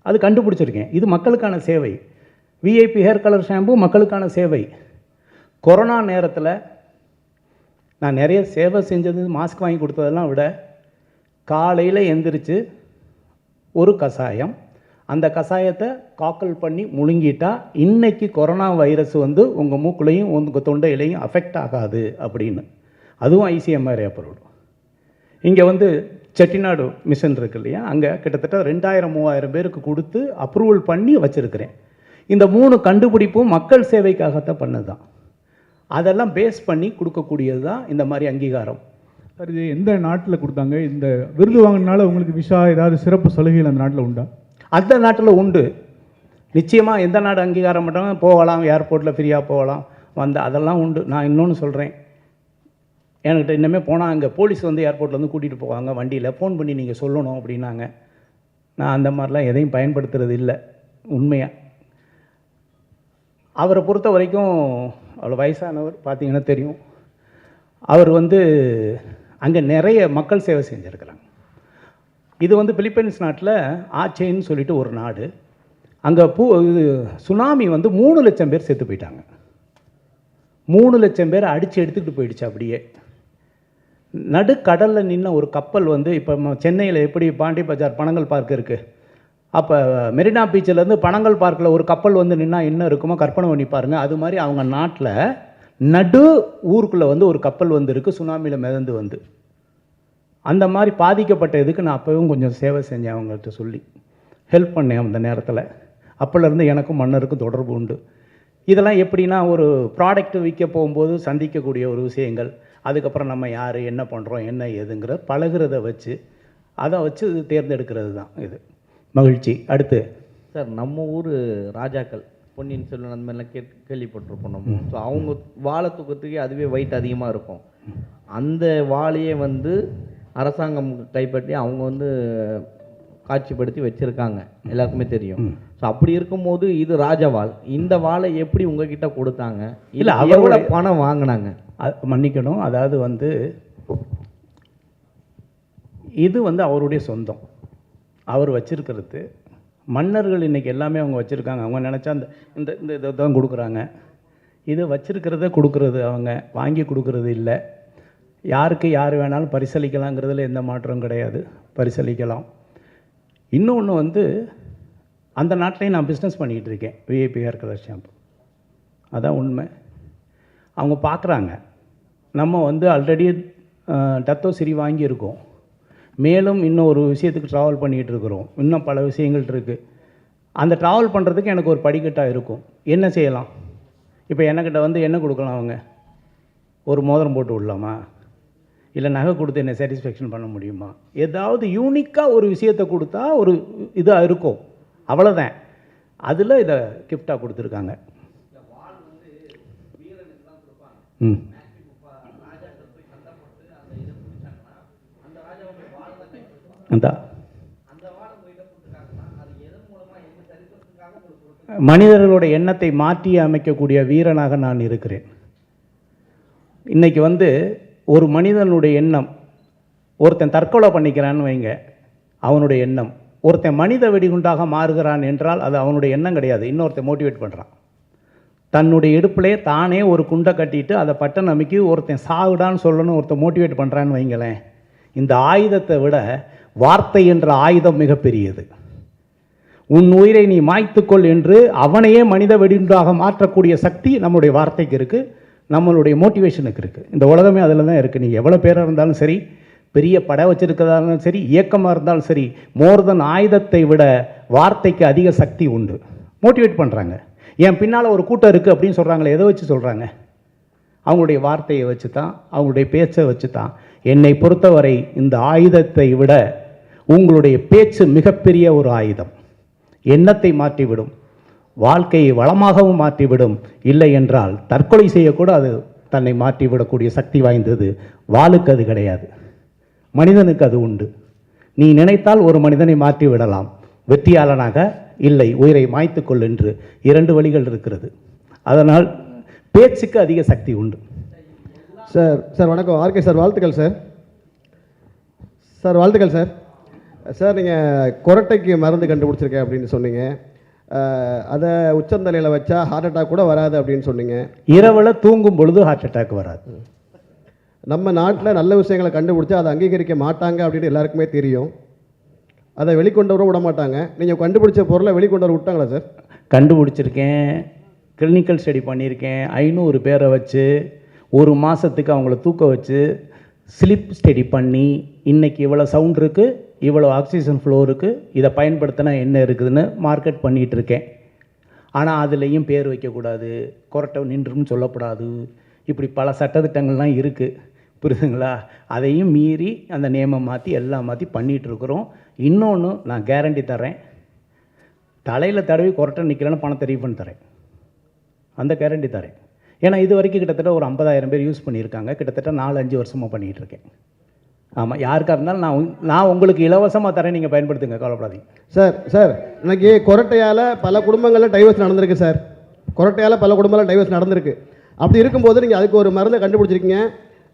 அது கண்டுபிடிச்சிருக்கேன். இது மக்களுக்கான சேவை. விஐபி ஹேர் கலர் ஷாம்பு மக்களுக்கான சேவை. கொரோனா நேரத்தில் நான் நிறைய சேவை செஞ்சது, மாஸ்க் வாங்கி கொடுத்ததெல்லாம் விட, காலையில் எந்திரிச்சு ஒரு கஷாயம், அந்த கஷாயத்தை காக்கல் பண்ணி முழுங்கிட்டா இன்றைக்கி கொரோனா வைரஸ் வந்து உங்கள் மூக்குலையும் உங்கள் தொண்டையிலையும் அஃபெக்ட் ஆகாது அப்படின்னு. அதுவும் ஐசிஎம்ஆர் அப்ரூவ்டு. இங்கே வந்து செட்டிநாடு மிஷன் இருக்கு இல்லையா, அங்கே கிட்டத்தட்ட 2000-3000 பேருக்கு கொடுத்து அப்ரூவல் பண்ணி வச்சுருக்கிறேன். இந்த 3 கண்டுபிடிப்பும் மக்கள் சேவைக்காகத்தான் பண்ணது தான். அதெல்லாம் பேஸ் பண்ணி கொடுக்கக்கூடியது தான் இந்த மாதிரி அங்கீகாரம். சார், இது எந்த நாட்டில் கொடுத்தாங்க? இந்த விருது வாங்கினால உங்களுக்கு விஷா ஏதாவது சிறப்பு சலுகைகள் அந்த நாட்டில் உண்டா? அந்த நாட்டில் உண்டு நிச்சயமாக. எந்த நாடு அங்கீகாரம் பண்ணுறாங்க, போகலாம், ஏர்போர்ட்டில் ஃப்ரீயாக போகலாம், அதெல்லாம் உண்டு. நான் இன்னொன்று சொல்கிறேன், என்கிட்ட இன்னமே போனால் அங்கே போலீஸ் வந்து ஏர்போர்ட்டில் வந்து கூட்டிகிட்டு போவாங்க, வண்டியில் ஃபோன் பண்ணி நீங்கள் சொல்லணும் அப்படின்னாங்க. நான் அந்த மாதிரிலாம் எதையும் பயன்படுத்துறது இல்லை உண்மையாக. அவரை பொறுத்த வரைக்கும் அவ்வளோ வயசானவர், பார்த்தீங்கன்னா தெரியும். அவர் வந்து அங்கே நிறைய மக்கள் சேவை செஞ்சுருக்கிறாங்க. இது வந்து பிலிப்பைன்ஸ் நாட்டில் ஆச்சேன்னு சொல்லிட்டு ஒரு நாடு. அங்கே இது சுனாமி வந்து 3 லட்சம் பேர் செத்து போயிட்டாங்க. 3 லட்சம் பேர் அடித்து எடுத்துக்கிட்டு போயிடுச்சு. அப்படியே நடுக்கடலில் நின்ன ஒரு கப்பல் வந்து, இப்போ சென்னையில் எப்படி பாண்டி பஜார் பனங்கல் பார்க் இருக்குது, அப்போ மெரினா பீச்சிலேருந்து பனங்கல் பார்க்கில் ஒரு கப்பல் வந்து நின்னா என்ன இருக்குமோ கற்பனை பண்ணி பாருங்கள். அது மாதிரி அவங்க நாட்டில் நடு ஊருக்குள்ளே வந்து ஒரு கப்பல் வந்து இருக்குது, சுனாமியில் மிதந்து வந்து. அந்த மாதிரி பாதிக்கப்பட்ட இதுக்கு நான் அப்போவும் கொஞ்சம் சேவை செஞ்சேன், அவங்கள்ட்ட சொல்லி ஹெல்ப் பண்ணேன் அந்த நேரத்தில். அப்போலேருந்து எனக்கும் மன்னருக்கும் தொடர்பு உண்டு. இதெல்லாம் எப்படின்னா, ஒரு ப்ராடக்ட் விற்க போகும்போது சந்திக்கக்கூடிய ஒரு விஷயங்கள், அதுக்கப்புறம் நம்ம யார், என்ன பண்ணுறோம், என்ன ஏதுங்கிற பழகிறத வச்சு அதை வச்சு தேர்ந்தெடுக்கிறது தான் இது. மகிழ்ச்சி. அடுத்து சார், நம்ம ஊர் ராஜாக்கள் பொன்னியின் செல்வன் அந்த மாதிரிலாம் கேள்விப்பட்டிருப்போம் நம்ம. ஸோ அவங்க வாழை தூக்கத்துக்கே அதுவே வெயிட் அதிகமாக இருக்கும். அந்த வாழையே வந்து அரசாங்கம் கைப்பற்றி அவங்க வந்து காட்சிப்படுத்தி வச்சுருக்காங்க, எல்லாருக்குமே தெரியும். ஸோ அப்படி இருக்கும்போது இது ராஜவாள், இந்த வாழை எப்படி உங்ககிட்ட கொடுத்தாங்க? இல்லை அவரோட பணம் வாங்கினாங்க? மன்னிக்கணும், அதாவது வந்து இது வந்து அவருடைய சொந்தம், அவர் வச்சிருக்கிறது. மன்னர்கள் இன்றைக்கி எல்லாமே அவங்க வச்சுருக்காங்க. அவங்க நினச்சா அந்த இந்த இந்த இதை தான் கொடுக்குறாங்க. இது வச்சிருக்கிறத கொடுக்குறது, அவங்க வாங்கி கொடுக்குறது இல்லை. யாருக்கு யார் வேணாலும் பரிசளிக்கலாங்கிறதுல எந்த மாற்றம் கிடையாது, பரிசளிக்கலாம். இன்னொன்று வந்து அந்த நாட்டிலையும் நான் பிஸ்னஸ் பண்ணிக்கிட்டு இருக்கேன், விஐபி ஹேர் கலர் ஷாம்பு. அதான் உண்மை. அவங்க பார்க்குறாங்க, நம்ம வந்து ஆல்ரெடி டத்தோசிரி வாங்கியிருக்கோம், மேலும் இன்னும் ஒரு விஷயத்துக்கு ட்ராவல் பண்ணிகிட்டு இருக்கிறோம். இன்னும் பல விஷயங்கள் இருக்குது. அந்த ட்ராவல் பண்ணுறதுக்கு எனக்கு ஒரு படிக்கட்டாக இருக்கும். என்ன செய்யலாம்? இப்போ என்கிட்ட வந்து என்ன கொடுக்கலாம்? அவங்க ஒரு மோதிரம் போட்டு விடலாமா? இல்லை நகை கொடுத்து என்ன சாட்டிஸ்ஃபேக்ஷன் பண்ண முடியுமா? ஏதாவது யூனிக்காக ஒரு விஷயத்தை கொடுத்தா ஒரு இதாக இருக்கும், அவ்வளோதான். அதில் இதை கிஃப்டாக கொடுத்துருக்காங்க. ம் அதான் மனிதர்களோட எண்ணத்தை மாற்றி அமைக்கக்கூடிய வீரனாக நான் இருக்கிறேன். இன்றைக்கி வந்து ஒரு மனிதனுடைய எண்ணம், ஒருத்தன் தற்கொலை பண்ணிக்கிறான்னு வைங்க, அவனுடைய எண்ணம். ஒருத்தன் மனித வெடிகுண்டாக மாறுகிறான் என்றால் அது அவனுடைய எண்ணம் கிடையாது, இன்னொருத்தன் மோட்டிவேட் பண்ணுறான். தன்னுடைய இடுப்பிலே தானே ஒரு குண்டை கட்டிட்டு அதை பட்டன் அமைக்கி ஒருத்தன் சாகுடான்னு சொல்லணும் ஒருத்தன் மோட்டிவேட் பண்ணுறான்னு வைங்களேன். இந்த ஆயுதத்தை விட வார்த்தை என்ற ஆயுதம் மிகப்பெரியது. உன் உயிரை நீ மாய்த்துக்கொள் என்று அவனையே மனித வெடிகுண்டாக மாற்றக்கூடிய சக்தி நம்முடைய வார்த்தைக்கு இருக்குது, நம்மளுடைய மோட்டிவேஷனுக்கு இருக்குது. இந்த உலகமே அதில் தான் இருக்குது. நீங்கள் எவ்வளோ பேராக இருந்தாலும் சரி, பெரிய படை வச்சிருக்கிறதா இருந்தாலும் சரி, இயக்கமாக இருந்தாலும் சரி, மோர் தென் ஆயுதத்தை விட வார்த்தைக்கு அதிக சக்தி உண்டு. மோட்டிவேட் பண்ணுறாங்க. என் பின்னால் ஒரு கூட்டம் இருக்குது அப்படின்னு சொல்கிறாங்களே, எதை வச்சு சொல்கிறாங்க? அவங்களுடைய வார்த்தையை வச்சு தான், அவங்களுடைய பேச்சை வச்சு தான். என்னை பொறுத்தவரை இந்த ஆயுதத்தை விட உங்களுடைய பேச்சு மிகப்பெரிய ஒரு ஆயுதம். எண்ணத்தை மாற்றிவிடும், வாழ்க்கையை வளமாகவும் மாற்றிவிடும். இல்லை என்றால் தற்கொலை செய்யக்கூட அது தன்னை மாற்றிவிடக்கூடிய சக்தி வாய்ந்தது. வாளுக்கு அது கிடையாது, மனிதனுக்கு அது உண்டு. நீ நினைத்தால் ஒரு மனிதனை மாற்றி விடலாம், வெற்றியாளனாக இல்லை உயிரை மாய்த்துக்கொள் என்று 2 வழிகள் இருக்கிறது. அதனால் பேச்சுக்கு அதிக சக்தி உண்டு. சார் வணக்கம். ஆர்கே சார் வாழ்த்துக்கள் சார். வாழ்த்துக்கள் சார். சார் நீங்கள் கொரட்டைக்கு மருந்து கண்டுபிடிச்சிருக்கேன் அப்படின்னு சொன்னீங்க. அதை உச்சந்தலையில் வச்சா ஹார்ட் அட்டாக் கூட வராது அப்படின்னு சொன்னீங்க. இரவில் தூங்கும் பொழுது ஹார்ட் அட்டாக் வராது. நம்ம நாட்டில் நல்ல விஷயங்களை கண்டுபிடிச்சா அதை அங்கீகரிக்க மாட்டாங்க அப்படின்னு எல்லாருக்குமே தெரியும். அதை வெளிக்கொண்டு வர விட மாட்டாங்க. நீங்கள் கண்டுபிடிச்ச பொருளை வெளிக்கொண்டு வர விட்டாங்களா சார்? கண்டுபிடிச்சிருக்கேன், கிளினிக்கல் ஸ்டடி பண்ணியிருக்கேன். 500 பேரை வச்சு 1 மாதத்துக்கு அவங்கள தூக்க வச்சு ஸ்லிப் ஸ்டடி பண்ணி, இன்றைக்கி இவ்வளோ சவுண்ட் இருக்குது, இவ்வளோ ஆக்சிஜன் ஃப்ளோ இருக்குது, இதை பயன்படுத்தினா என்ன இருக்குதுன்னு மார்க்கெட் பண்ணிகிட்ருக்கேன். ஆனால் அதுலேயும் பேர் வைக்கக்கூடாது, கொரட்டை நின்றுன்னு சொல்லக்கூடாது, இப்படி பல சட்டத்திட்டங்கள்லாம் இருக்குது, புரியுதுங்களா? அதையும் மீறி அந்த நேமை மாற்றி எல்லாம் மாற்றி பண்ணிகிட்ருக்குறோம். இன்னொன்று நான் கேரண்டி தரேன், தலையில் தடவி கொரட்டை நிற்கலன்னு பணத்தை ரீஃபண்ட் தரேன், அந்த கேரண்டி தரேன். ஏன்னா இது வரைக்கும் கிட்டத்தட்ட ஒரு 50,000 பேர் யூஸ் பண்ணியிருக்காங்க. கிட்டத்தட்ட 4-5 வருஷமாக பண்ணிகிட்டு இருக்கேன். ஆமாம், யாருக்காக இருந்தாலும் நான் உங்களுக்கு இலவசமாக தரேன், நீங்கள் பயன்படுத்துங்க, கவலைப்படாதீங்க. சார் இன்னைக்கு கொரட்டையால் பல குடும்பங்களில் டைவர்ஸ் நடந்திருக்கு சார். கொரட்டையால் பல குடும்பங்களில் டைவர்ஸ் நடந்திருக்கு. அப்படி இருக்கும்போது நீங்கள் அதுக்கு ஒரு மருந்தை கண்டுபிடிச்சிருக்கீங்க.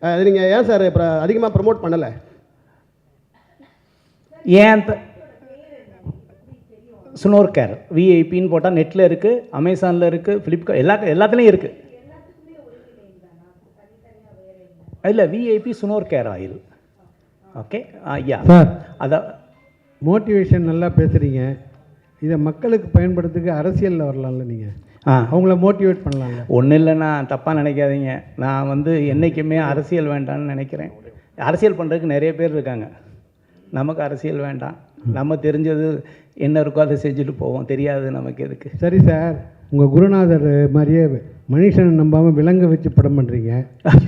அது நீங்கள் ஏன் சார் இப்போ அதிகமாக ப்ரமோட் பண்ணலை? ஏன் ஸ்னோர் கேர் விஐபின்னு போட்டால் நெட்டில் இருக்குது, அமேசானில் இருக்குது, ஃப்ளிப்கார்ட் எல்லாத்துலேயும் இருக்குது. இல்லை, VIP snore care oil. Okay, ஐயா சார், அதான் மோட்டிவேஷன் நல்லா பேசுகிறீங்க. இதை மக்களுக்கு பயன்படுத்துக்கு அரசியலில் வரலாம்ல, நீங்கள் அவங்கள மோட்டிவேட் பண்ணலாம்ல. ஒன்றும் இல்லைண்ணா, தப்பாக நினைக்காதீங்க. நான் வந்து என்றைக்குமே அரசியல் வேண்டாம்னு நினைக்கிறேன். அரசியல் பண்ணுறதுக்கு நிறைய பேர் இருக்காங்க, நமக்கு அரசியல் வேண்டாம். நம்ம தெரிஞ்சது என்ன இருக்கோ அதை செஞ்சுட்டு போவோம், தெரியாது நமக்கு எதுக்கு. சரி சார், உங்கள் குருநாதர் மாதிரியே மனுஷனை நம்பாமல் விலங்க வச்சு படம் பண்ணுறீங்க,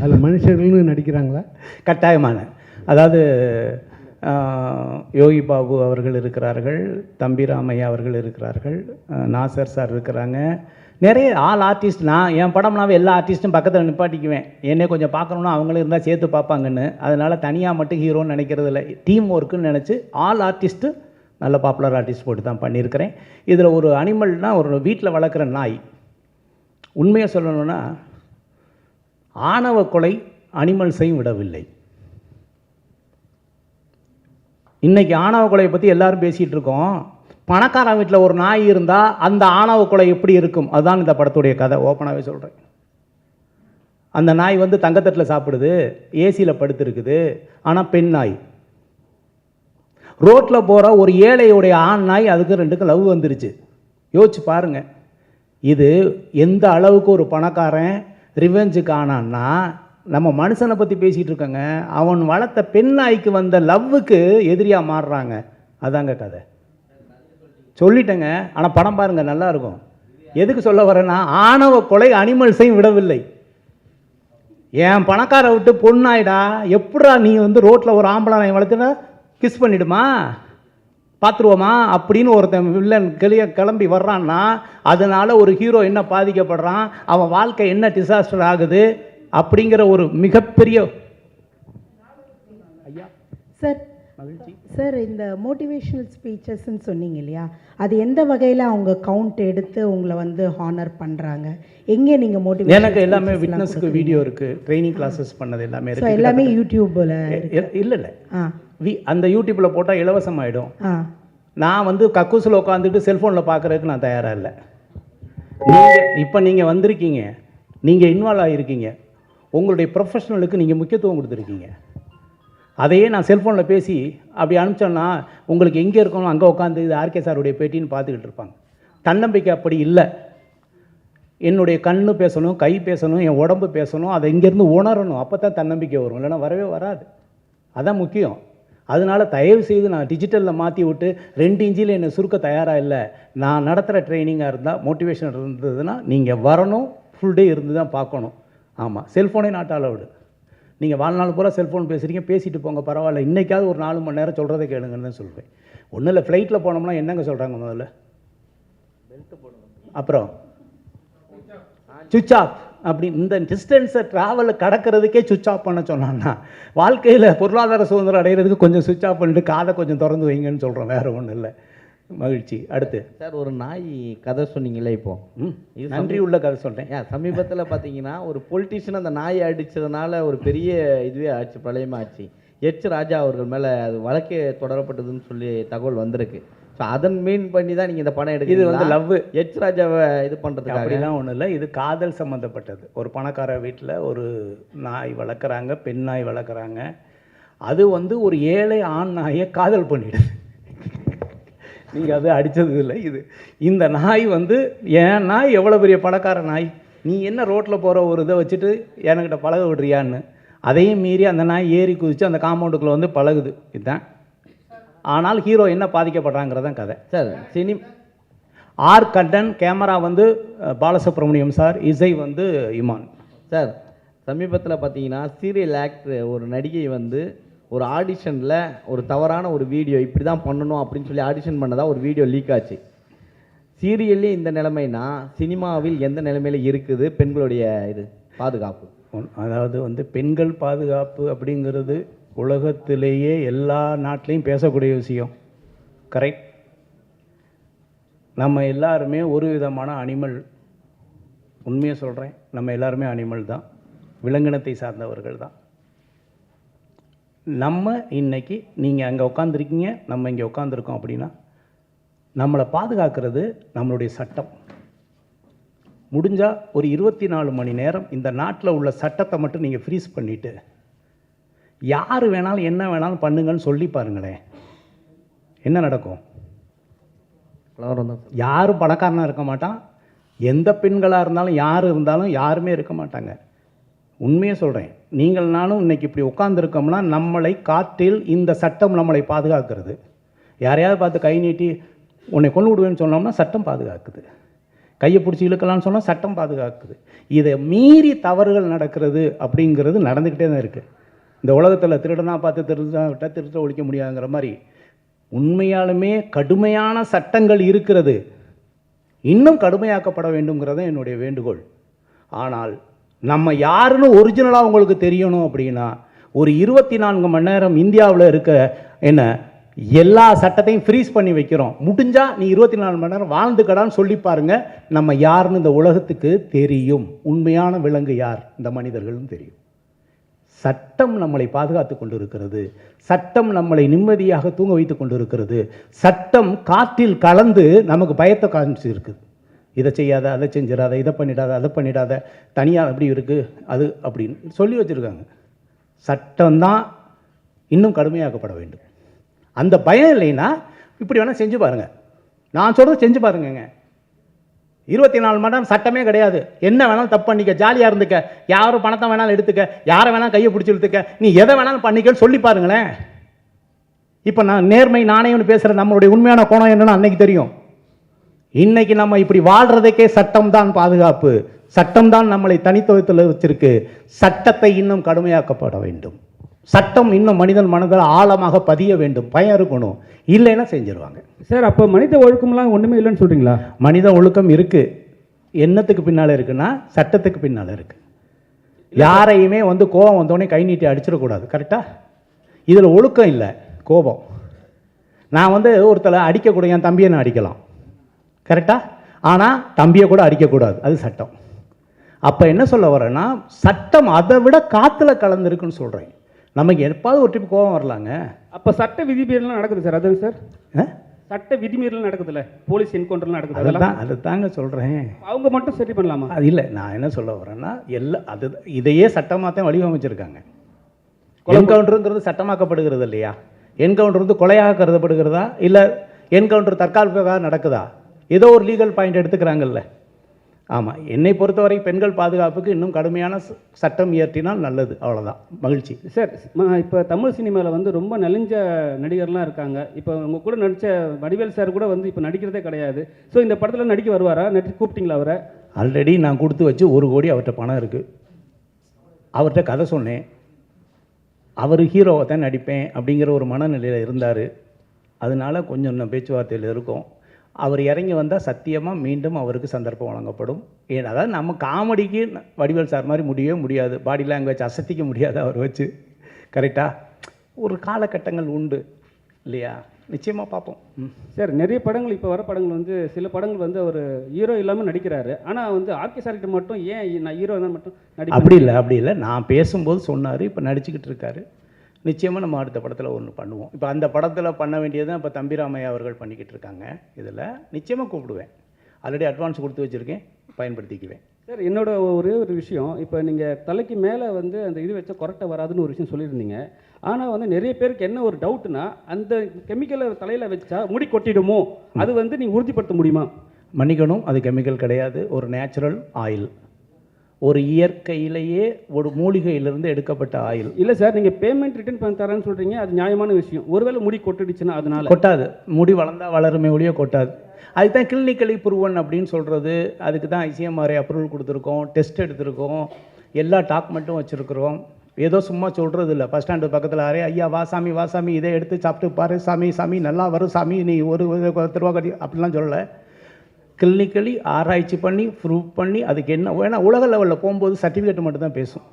அதில் மனுஷர்கள்னு நடிக்கிறாங்களா? கட்டாயமான, அதாவது யோகி பாபு அவர்கள் இருக்கிறார்கள், தம்பி ராமையா அவர்கள் இருக்கிறார்கள், நாசர் சார் இருக்கிறாங்க, நிறைய ஆல் ஆர்டிஸ்ட். நான் என் படம்னாவே எல்லா ஆர்டிஸ்ட்டும் பக்கத்தில் நிப்பாட்டிக்குவேன். என்னை கொஞ்சம் பார்க்கணுன்னா அவங்களும் இருந்தால் சேர்த்து பார்ப்பாங்கன்னு. அதனால் தனியாக மட்டும் ஹீரோன்னு நினைக்கிறது இல்லை, டீம் ஒர்க்குன்னு நினச்சி ஆல் ஆர்டிஸ்ட்டு நல்ல பாப்புலர் ஆர்டிஸ்ட் போட்டு தான் பண்ணியிருக்கிறேன். இதில் ஒரு அனிமல்னால் ஒரு வீட்டில் வளர்க்குற நாய். உண்மையை சொல்லணுன்னா ஆணவ கொலை அனிமல்ஸையும் விடவில்லை. இன்றைக்கி ஆணவ கொலையை பற்றி எல்லோரும் பேசிகிட்டு இருக்கோம். பணக்காரன் வீட்டில் ஒரு நாய் இருந்தால் அந்த ஆணவ கொலை எப்படி இருக்கும், அதுதான் இந்த படத்துடைய கதை. ஓப்பனாகவே சொல்கிறேன். அந்த நாய் வந்து தங்கத்தட்டில் சாப்பிடுது, ஏசியில் படுத்துருக்குது, ஆனால் பெண் நாய். ரோட்டில் போகிற ஒரு ஏழையுடைய ஆண் நாய், அதுக்கு 2க்கும் லவ் வந்துருச்சு. யோசிச்சு பாருங்கள். இது எந்த அளவுக்கு ஒரு பணக்காரன் ரிவெஞ்சுக்கு ஆனான்னா, நம்ம மனுஷனை பற்றி பேசிகிட்டு இருக்கோங்க. அவன் வளர்த்த பெண் நாய்க்கு வந்த லவ்வுக்கு எதிரியாக மாறுறாங்க. அதாங்க கதை. சொல்லிட்டேங்க. ஆனால் படம் பாருங்கள், நல்லா இருக்கும். எதுக்கு சொல்ல வரேன்னா, ஆணவ கொலை அனிமல்ஸையும் விடவில்லை. என் பணக்கார விட்டு பொண்ணாயிடா, எப்படா நீ வந்து ரோட்டில் ஒரு ஆம்பளை நாய் வளர்த்துனா கிஸ் பண்ணிடுமா, பார்த்துருவோமா அப்படின்னு ஒருத்தன் வில்லன் கிளம்பி வர்றான்னா, அதனால ஒரு ஹீரோ என்ன பாதிக்கப்படுறான், அவன் வாழ்க்கை என்ன டிசாஸ்டர் ஆகுது அப்படிங்கிற ஒரு மிகப்பெரிய ஐயா சார். சார், இந்த மோட்டிவேஷனல் ஸ்பீச்சஸ்ன்னு சொன்னீங்க இல்லையா, அது எந்த வகையில் அவங்க கவுண்ட் எடுத்து உங்களை வந்து ஹானர் பண்ணுறாங்க? எங்கே நீங்கள் மோட்டிவேஷன்? எனக்கு எல்லாமே விட்னஸ்க்கு வீடியோ இருக்குது, ட்ரைனிங் கிளாஸஸ் பண்ணது எல்லாமே இருக்குது. எல்லாமே யூடியூப்பில் இல்லை அந்த யூடியூப்பில் போட்டால் இலவசமாயிடும். நான் வந்து கக்கூசில் உட்காந்துட்டு செல்ஃபோனில் பார்க்குறதுக்கு நான் தயாராக இல்லை. நீங்கள் வந்திருக்கீங்க, நீங்கள் இன்வால்வ் ஆகியிருக்கீங்க, உங்களுடைய ப்ரொஃபஷனலுக்கு நீங்கள் முக்கியத்துவம் கொடுத்துருக்கீங்க. அதையே நான் செல்ஃபோனில் பேசி அப்படி அனுப்பிச்சோன்னா உங்களுக்கு எங்கே இருக்கணும் அங்கே உட்காந்து இது ஆர்கே சாருடைய பேட்டின்னு பார்த்துக்கிட்டு இருப்பாங்க. தன்னம்பிக்கை அப்படி இல்லை. என்னுடைய கண்ணு பேசணும், கை பேசணும், என் உடம்பு பேசணும், அதை இங்கேருந்து உணரணும். அப்போ தான் தன்னம்பிக்கை வரும், இல்லைன்னா வரவே வராது. அதான் முக்கியம். அதனால் தயவு செய்து நான் டிஜிட்டலில் மாற்றி விட்டு 2 இன்ச்சில் என்னை சுருக்க தயாராக இல்லை. நான் நடத்துகிற ட்ரைனிங்காக இருந்தால், மோட்டிவேஷன் இருந்ததுன்னா நீங்கள் வரணும், ஃபுல் டே இருந்து தான் பார்க்கணும். ஆமாம், செல்ஃபோனே நாட் அலவுடு. நீங்கள் வாழ்நாள் பூரா செல்ஃபோன் பேசுகிறீங்க, பேசிட்டு போங்க, பரவாயில்ல. இன்றைக்காவது ஒரு 4 மணி நேரம் சொல்கிறத கேளுங்கன்னு தான் சொல்வேன். ஒன்றும் இல்லை, ஃப்ளைட்டில் போனோம்னா என்னங்க சொல்கிறாங்க முதல்ல, அப்புறம் சுவிட்ச் ஆஃப். அப்படி இந்த டிஸ்டன்ஸை ட்ராவலில் கடக்கிறதுக்கே சுவிட்ச் ஆஃப் பண்ண சொன்னான்னா, வாழ்க்கையில் பொருளாதார சுதந்திரம் அடைகிறதுக்கு கொஞ்சம் சுவிட்ச் ஆஃப் பண்ணிட்டு காதை கொஞ்சம் திறந்து வைங்கன்னு சொல்கிறோம், வேறு ஒன்றும் இல்லை. மகிழ்ச்சி. அடுத்து சார், ஒரு நாய் கதை சொன்னீங்களே, இப்போ நன்றி உள்ள கதை சொல்கிறேன். சமீபத்தில் பார்த்தீங்கன்னா ஒரு பொலிட்டீஷியன் அந்த நாயை அடித்ததுனால ஒரு பெரிய இதுவே ஆச்சு, பிரளயமாக ஆச்சு. எச் ராஜா அவர்கள் மேலே அது வழக்கே தொடரப்பட்டதுன்னு சொல்லி தகவல் வந்திருக்கு. ஸோ அதன் மீன் பண்ணி தான் நீங்கள் இந்த படம் எடுக்க. இது வந்து லவ். எச் ராஜாவை இது பண்ணுறதுக்கு அப்படிலாம் ஒன்றும் இல்லை, இது காதல் சம்மந்தப்பட்டது. ஒரு பணக்கார வீட்டில் ஒரு நாய் வளர்க்குறாங்க, பெண் நாய் வளர்க்குறாங்க. அது வந்து ஒரு ஏழை ஆண் நாயை காதல் பண்ணிடுது. நீங்கள் அது அடித்தது இல்லை. இந்த நாய் வந்து என் நாய் எவ்வளோ பெரிய பணக்கார நாய், நீ என்ன ரோட்டில் போகிற ஒரு இதை வச்சுட்டு என்கிட்ட பழக விடுறியான்னு. அதையும் மீறி அந்த நாய் ஏறி குதித்து அந்த காம்பவுண்டுக்குள்ளே வந்து பழகுது. இதுதான். ஆனால் ஹீரோ என்ன பாதிக்கப்படுறாங்கிறதான் கதை. சார், ஆர் கண்டன், கேமரா வந்து பாலசுப்ரமணியம் சார், இசை வந்து இமான் சார். சமீபத்தில் பார்த்தீங்கன்னா சீரியல் ஆக்டர் ஒரு நடிகை வந்து ஒரு ஆடிஷனில் ஒரு தவறான ஒரு வீடியோ இப்படி தான் பண்ணணும் அப்படின்னு சொல்லி ஆடிஷன் பண்ணதாக ஒரு வீடியோ லீக் ஆச்சு. சீரியல்லே இந்த நிலைமைனா சினிமாவில் எந்த நிலைமையில் இருக்குது பெண்களுடைய இது பாதுகாப்பு? அதாவது வந்து பெண்கள் பாதுகாப்பு அப்படிங்கிறது உலகத்திலேயே எல்லா நாட்டிலையும் பேசக்கூடிய விஷயம். கரெக்ட். நம்ம எல்லாருமே ஒரு விதமான அனிமல். உண்மையை சொல்கிறேன், நம்ம எல்லாருமே அனிமல் தான், விலங்கினத்தை சார்ந்தவர்கள் தான். நம்ம இன்னைக்கு நீங்கள் அங்கே உட்காந்துருக்கீங்க, நம்ம இங்கே உட்காந்துருக்கோம் அப்படின்னா நம்மளை பாதுகாக்கிறது நம்மளுடைய சட்டம். முடிஞ்சால் ஒரு 24 மணி நேரம் இந்த நாட்டில் உள்ள சட்டத்தை மட்டும் நீங்கள் ஃப்ரீஸ் பண்ணிவிட்டு யார் வேணாலும் என்ன வேணாலும் பண்ணுங்கன்னு சொல்லி பாருங்களேன், என்ன நடக்கும்? யாரும் பணக்காரனாக இருக்க மாட்டான். எந்த பெண்களாக இருந்தாலும் யார் இருந்தாலும் யாருமே இருக்க மாட்டாங்க. உண்மையை சொல்கிறேன். நீங்கள் நானும் இன்றைக்கி இப்படி உட்காந்துருக்கோம்னா நம்மளை காற்றில் இந்த சட்டம் நம்மளை பாதுகாக்கிறது. யாரையாவது பார்த்து கை நீட்டி உன்னை கொண்டு விடுவேன்னு சொன்னோம்னா சட்டம் பாதுகாக்குது. கையை பிடிச்சி இழுக்கலான்னு சொன்னால் சட்டம் பாதுகாக்குது. இதை மீறி தவறுகள் நடக்கிறது அப்படிங்கிறது நடந்துக்கிட்டே தான் இருக்குது. இந்த உலகத்தில் திருடனா பார்த்து திருட்ட ஒழிக்க முடியாதுங்கிற மாதிரி உண்மையாலுமே கடுமையான சட்டங்கள் இருக்கிறது. இன்னும் கடுமையாக்கப்பட வேண்டும்ங்கிறத என்னுடைய வேண்டுகோள். ஆனால் நம்ம யாருன்னு ஒரிஜினலாக உங்களுக்கு தெரியணும் அப்படின்னா ஒரு 24 மணி நேரம் இந்தியாவில் இருக்க என்ன எல்லா சட்டத்தையும் ஃப்ரீஸ் பண்ணி வைக்கிறோம். முடிஞ்சால் நீ 24 மணி நேரம் வாழ்ந்துக்கடான்னு சொல்லி பாருங்க, நம்ம யாருன்னு இந்த உலகத்துக்கு தெரியும். உண்மையான விலங்கு யார்? இந்த மனிதர்களும் தெரியும். சட்டம் நம்மளை பாதுகாத்து கொண்டு இருக்கிறது. சட்டம் நம்மளை நிம்மதியாக தூங்க வைத்து கொண்டு இருக்கிறது. சட்டம் காற்றில் கலந்து நமக்கு பயத்தை காமிச்சு இருக்குது. இதை செய்யாத, அதை செஞ்சிடாத, இதை பண்ணிடாத, அதை பண்ணிடாத, தனியாக அப்படி இருக்குது அது அப்படின்னு சொல்லி வச்சுருக்காங்க. சட்டம்தான் இன்னும் கடுமையாக்கப்பட வேண்டும். அந்த பயம் இல்லைன்னா இப்படி வேணால் செஞ்சு பாருங்கள். நான் சொல்கிறத செஞ்சு பாருங்கங்க. 24 மணி நேரம் சட்டமே கிடையாது. என்ன வேணாலும் தப்பு பண்ணிக்க, ஜாலியாக இருந்துக்க, யாரும் பணத்தை வேணாலும் எடுத்துக்க, யாரை வேணாலும் கையை பிடிச்சி இழுத்துக்க, நீ எதை வேணாலும் பண்ணிக்கன்னு சொல்லி பாருங்களேன். இப்போ நான் நேர்மை நாணயம்னு பேசுகிற நம்மளுடைய உண்மையான கோணம் என்னன்னு அன்னைக்கு தெரியும். இன்னைக்கு நம்ம இப்படி வாழ்றதுக்கே சட்டம் தான் பாதுகாப்பு, சட்டம் தான் நம்மளை தனித்துவத்தில் வச்சிருக்கு. சட்டத்தை இன்னும் கடுமையாக்கப்பட வேண்டும். சட்டம் இன்னும் மனிதன் மனதில் ஆழமாக பதிய வேண்டும். பயம் இருக்கணும், இல்லைன்னா செஞ்சிருவாங்க. சார் அப்போ மனித ஒழுக்கம்லாம் ஒன்றுமே இல்லைன்னு சொல்கிறீங்களா? மனித ஒழுக்கம் இருக்கு. என்னத்துக்கு பின்னால் இருக்குன்னா சட்டத்துக்கு பின்னால் இருக்கு. யாரையுமே வந்து கோபம் வந்தோடனே கை நீட்டி அடிச்சிடக்கூடாது. கரெக்டா? இதில் ஒழுக்கம் இல்லை, கோபம். நான் வந்து ஒருத்தரை அடிக்கக்கூடாது, என் தம்பியை நான் அடிக்கலாம். கரெக்டா? ஆனால் தம்பியை கூட அடிக்கக்கூடாது, அது சட்டம். அப்போ என்ன சொல்ல வரேன்னா, சட்டம் அதை விட காற்றுல கலந்துருக்குன்னு சொல்கிறேன். நமக்கு எப்பாவது ஒரு ட்ரிப் கோபம் வரலாங்க. அப்போ சட்ட விதிமீறலாம் நடக்குது சார். அதுங்க சார் சட்ட விதிமீறலாம் நடக்குதுல்ல, போலீஸ் என்கவுண்டர்லாம் நடக்குது. அதெல்லாம் அதை தாங்க சொல்கிறேன். அவங்க மட்டும் சரி பண்ணலாமா? அது இல்லை, நான் என்ன சொல்ல வரேன்னா, அது இதையே சட்டமாக தான் வடிவமைச்சிருக்காங்க. என்கவுண்டருங்கிறது சட்டமாக்கப்படுகிறது இல்லையா? என்கவுண்டர் வந்து கொலையாக கருதப்படுகிறதா, இல்லை என்கவுண்டர் தற்காலிகமாக நடக்குதா? ஏதோ ஒரு லீகல் பாயிண்ட் எடுத்துக்கிறாங்கல்ல. ஆமாம், என்னை பொறுத்தவரை பெண்கள் பாதுகாப்புக்கு இன்னும் கடுமையான சட்டம் இயற்றினால் நல்லது. அவ்வளோதான். மகிழ்ச்சி சார். இப்போ தமிழ் சினிமாவில் வந்து ரொம்ப நலிஞ்ச நடிகர்லாம் இருக்காங்க. இப்போ உங்கள் கூட நடித்த வடிவேல் சார் கூட வந்து இப்போ நடிக்கிறதே கிடையாது. ஸோ இந்த படத்தில் நடிக்க வருவாரா? கூப்பிட்டீங்களா அவரை? ஆல்ரெடி நான் கொடுத்து வச்சு 1 கோடி அவர்கிட்ட பணம் இருக்குது. அவர்கிட்ட கதை சொன்னேன். அவர் ஹீரோவை தான் நடிப்பேன் அப்படிங்கிற ஒரு மனநிலையில் இருந்தார். அதனால கொஞ்சம் இன்னும் பேச்சுவார்த்தையில் இருக்கும். அவர் இறங்கி வந்தால் சத்தியமாக மீண்டும் அவருக்கு சந்தர்ப்பம் வழங்கப்படும். அதாவது நம்ம காமெடிக்கு வடிவேல் சார் மாதிரி முடியவே முடியாது. பாடி லாங்குவேஜ் அசத்திக்க முடியாது அவர் வச்சு. கரெக்டாக? ஒரு காலகட்டங்கள் உண்டு இல்லையா? நிச்சயமாக பார்ப்போம். சார் நிறைய படங்கள் இப்போ வர படங்கள் வந்து சில படங்கள் வந்து அவர் ஹீரோ இல்லாமல் நடிக்கிறாரு. ஆனால் வந்து ஆர்கே சார்கிட்ட மட்டும் ஏன் நான் ஹீரோ தான் மட்டும் அப்படி இல்லை. நான் பேசும்போது சொன்னார், இப்போ நடிச்சுக்கிட்டு இருக்காரு. நிச்சயமாக நம்ம அடுத்த படத்தில் ஒன்று பண்ணுவோம். இப்போ அந்த படத்தில் பண்ண வேண்டியது தான் இப்போ தம்பிராமையா அவர்கள் பண்ணிக்கிட்டு இருக்காங்க. இதில் நிச்சயமாக கூப்பிடுவேன். ஆல்ரெடி அட்வான்ஸ் கொடுத்து வச்சுருக்கேன், பயன்படுத்திக்குவேன். சார் என்னோட ஒரே ஒரு விஷயம், இப்போ நீங்கள் தலைக்கு மேலே வந்து அந்த இது வச்சா கரெக்டாக வராதுன்னு ஒரு விஷயம் சொல்லியிருந்தீங்க. ஆனால் வந்து நிறைய பேருக்கு என்ன ஒரு டவுட்னா, அந்த கெமிக்கலை தலையில் வச்சா முடி கொட்டிடுமோ, அது வந்து நீங்கள் உறுதிப்படுத்த முடியுமா? மன்னிக்கணும், அது கெமிக்கல் கிடையாது, ஒரு நேச்சுரல் ஆயில். ஒரு இயற்கையிலேயே ஒரு மூலிகையிலிருந்து எடுக்கப்பட்ட ஆயில். இல்லை சார், நீங்கள் பேமெண்ட் ரிட்டர்ன் பண்ணி தரேன்னு சொல்கிறீங்க, அது நியாயமான விஷயம். ஒருவேளை முடி கொட்டிடுச்சுன்னா அதனால கொட்டாது. முடி வளர்ந்தால் வளருமே ஒழிய கொட்டாது. அதுக்கு தான் கிளினிக்கலி ப்ரூவன் அப்படின்னு சொல்கிறது. அதுக்கு தான் ஐசிஎம்ஆர்ஐ அப்ரூவல் கொடுத்துருக்கோம், டெஸ்ட் எடுத்திருக்கோம், எல்லா டாக்குமெண்ட்டும் வச்சுருக்குறோம். ஏதோ சும்மா சொல்கிறது இல்லை. பஸ் ஸ்டாண்டு பக்கத்தில் ஐயா வா சாமி இதை எடுத்து சாப்பிட்டு பாரு சாமி நல்லா வரும் சாமி, நீ ஒரு 10 ரூபா கட்டி அப்படிலாம் சொல்லலை. கிளினிக்கலி ஆராய்ச்சி பண்ணி ப்ரூவ் பண்ணி அதுக்கு என்ன வேணா உலக லெவலில் போகும்போது சர்டிஃபிகேட் மட்டும் தான் பேசும்.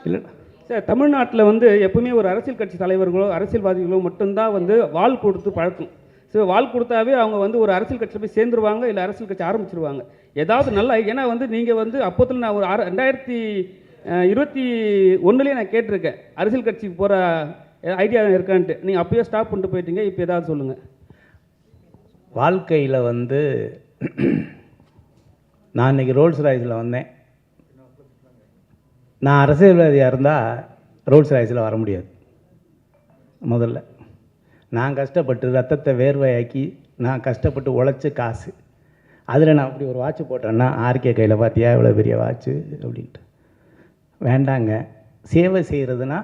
இல்லை சார், தமிழ்நாட்டில் வந்து எப்பவுமே ஒரு அரசியல் கட்சி தலைவர்களோ அரசியல்வாதிகளோ மட்டும்தான் வந்து வாள் கொடுத்து பழக்கம். ஸோ வாள் கொடுத்தாவே அவங்க வந்து ஒரு அரசியல் கட்சியில் போய் சேர்ந்துருவாங்க, இல்லை அரசியல் கட்சி ஆரம்பிச்சிருவாங்க. ஏதாவது நல்லா, ஏன்னா வந்து நீங்கள் வந்து அப்போத்தில் நான் ஒரு 2021 நான் கேட்டிருக்கேன் அரசியல் கட்சிக்கு போகிற ஐடியா இருக்கான்ட்டு. நீங்கள் அப்பயே ஸ்டாப் பண்ணிட்டு போயிட்டீங்க. இப்போ ஏதாவது சொல்லுங்கள். வாழ்க்கையில் வந்து நான் இன்றைக்கி ரோல்ஸ் ராய்ஸில் வந்தேன். நான் அரசியல்வாதியாக இருந்தால் ரோல்ஸ் ராய்ஸில் வர முடியாது. முதல்ல நான் கஷ்டப்பட்டு ரத்தத்தை வேர்வையாக்கி நான் கஷ்டப்பட்டு உழைச்ச காசு, அதில் நான் அப்படி ஒரு வாட்ச் போட்டேன்னா ஆர்கே கையில் பார்த்தியா இவ்வளோ பெரிய வாட்ச்சு அப்படின்ட்டு. வேண்டாங்க. சேவை செய்கிறதுனா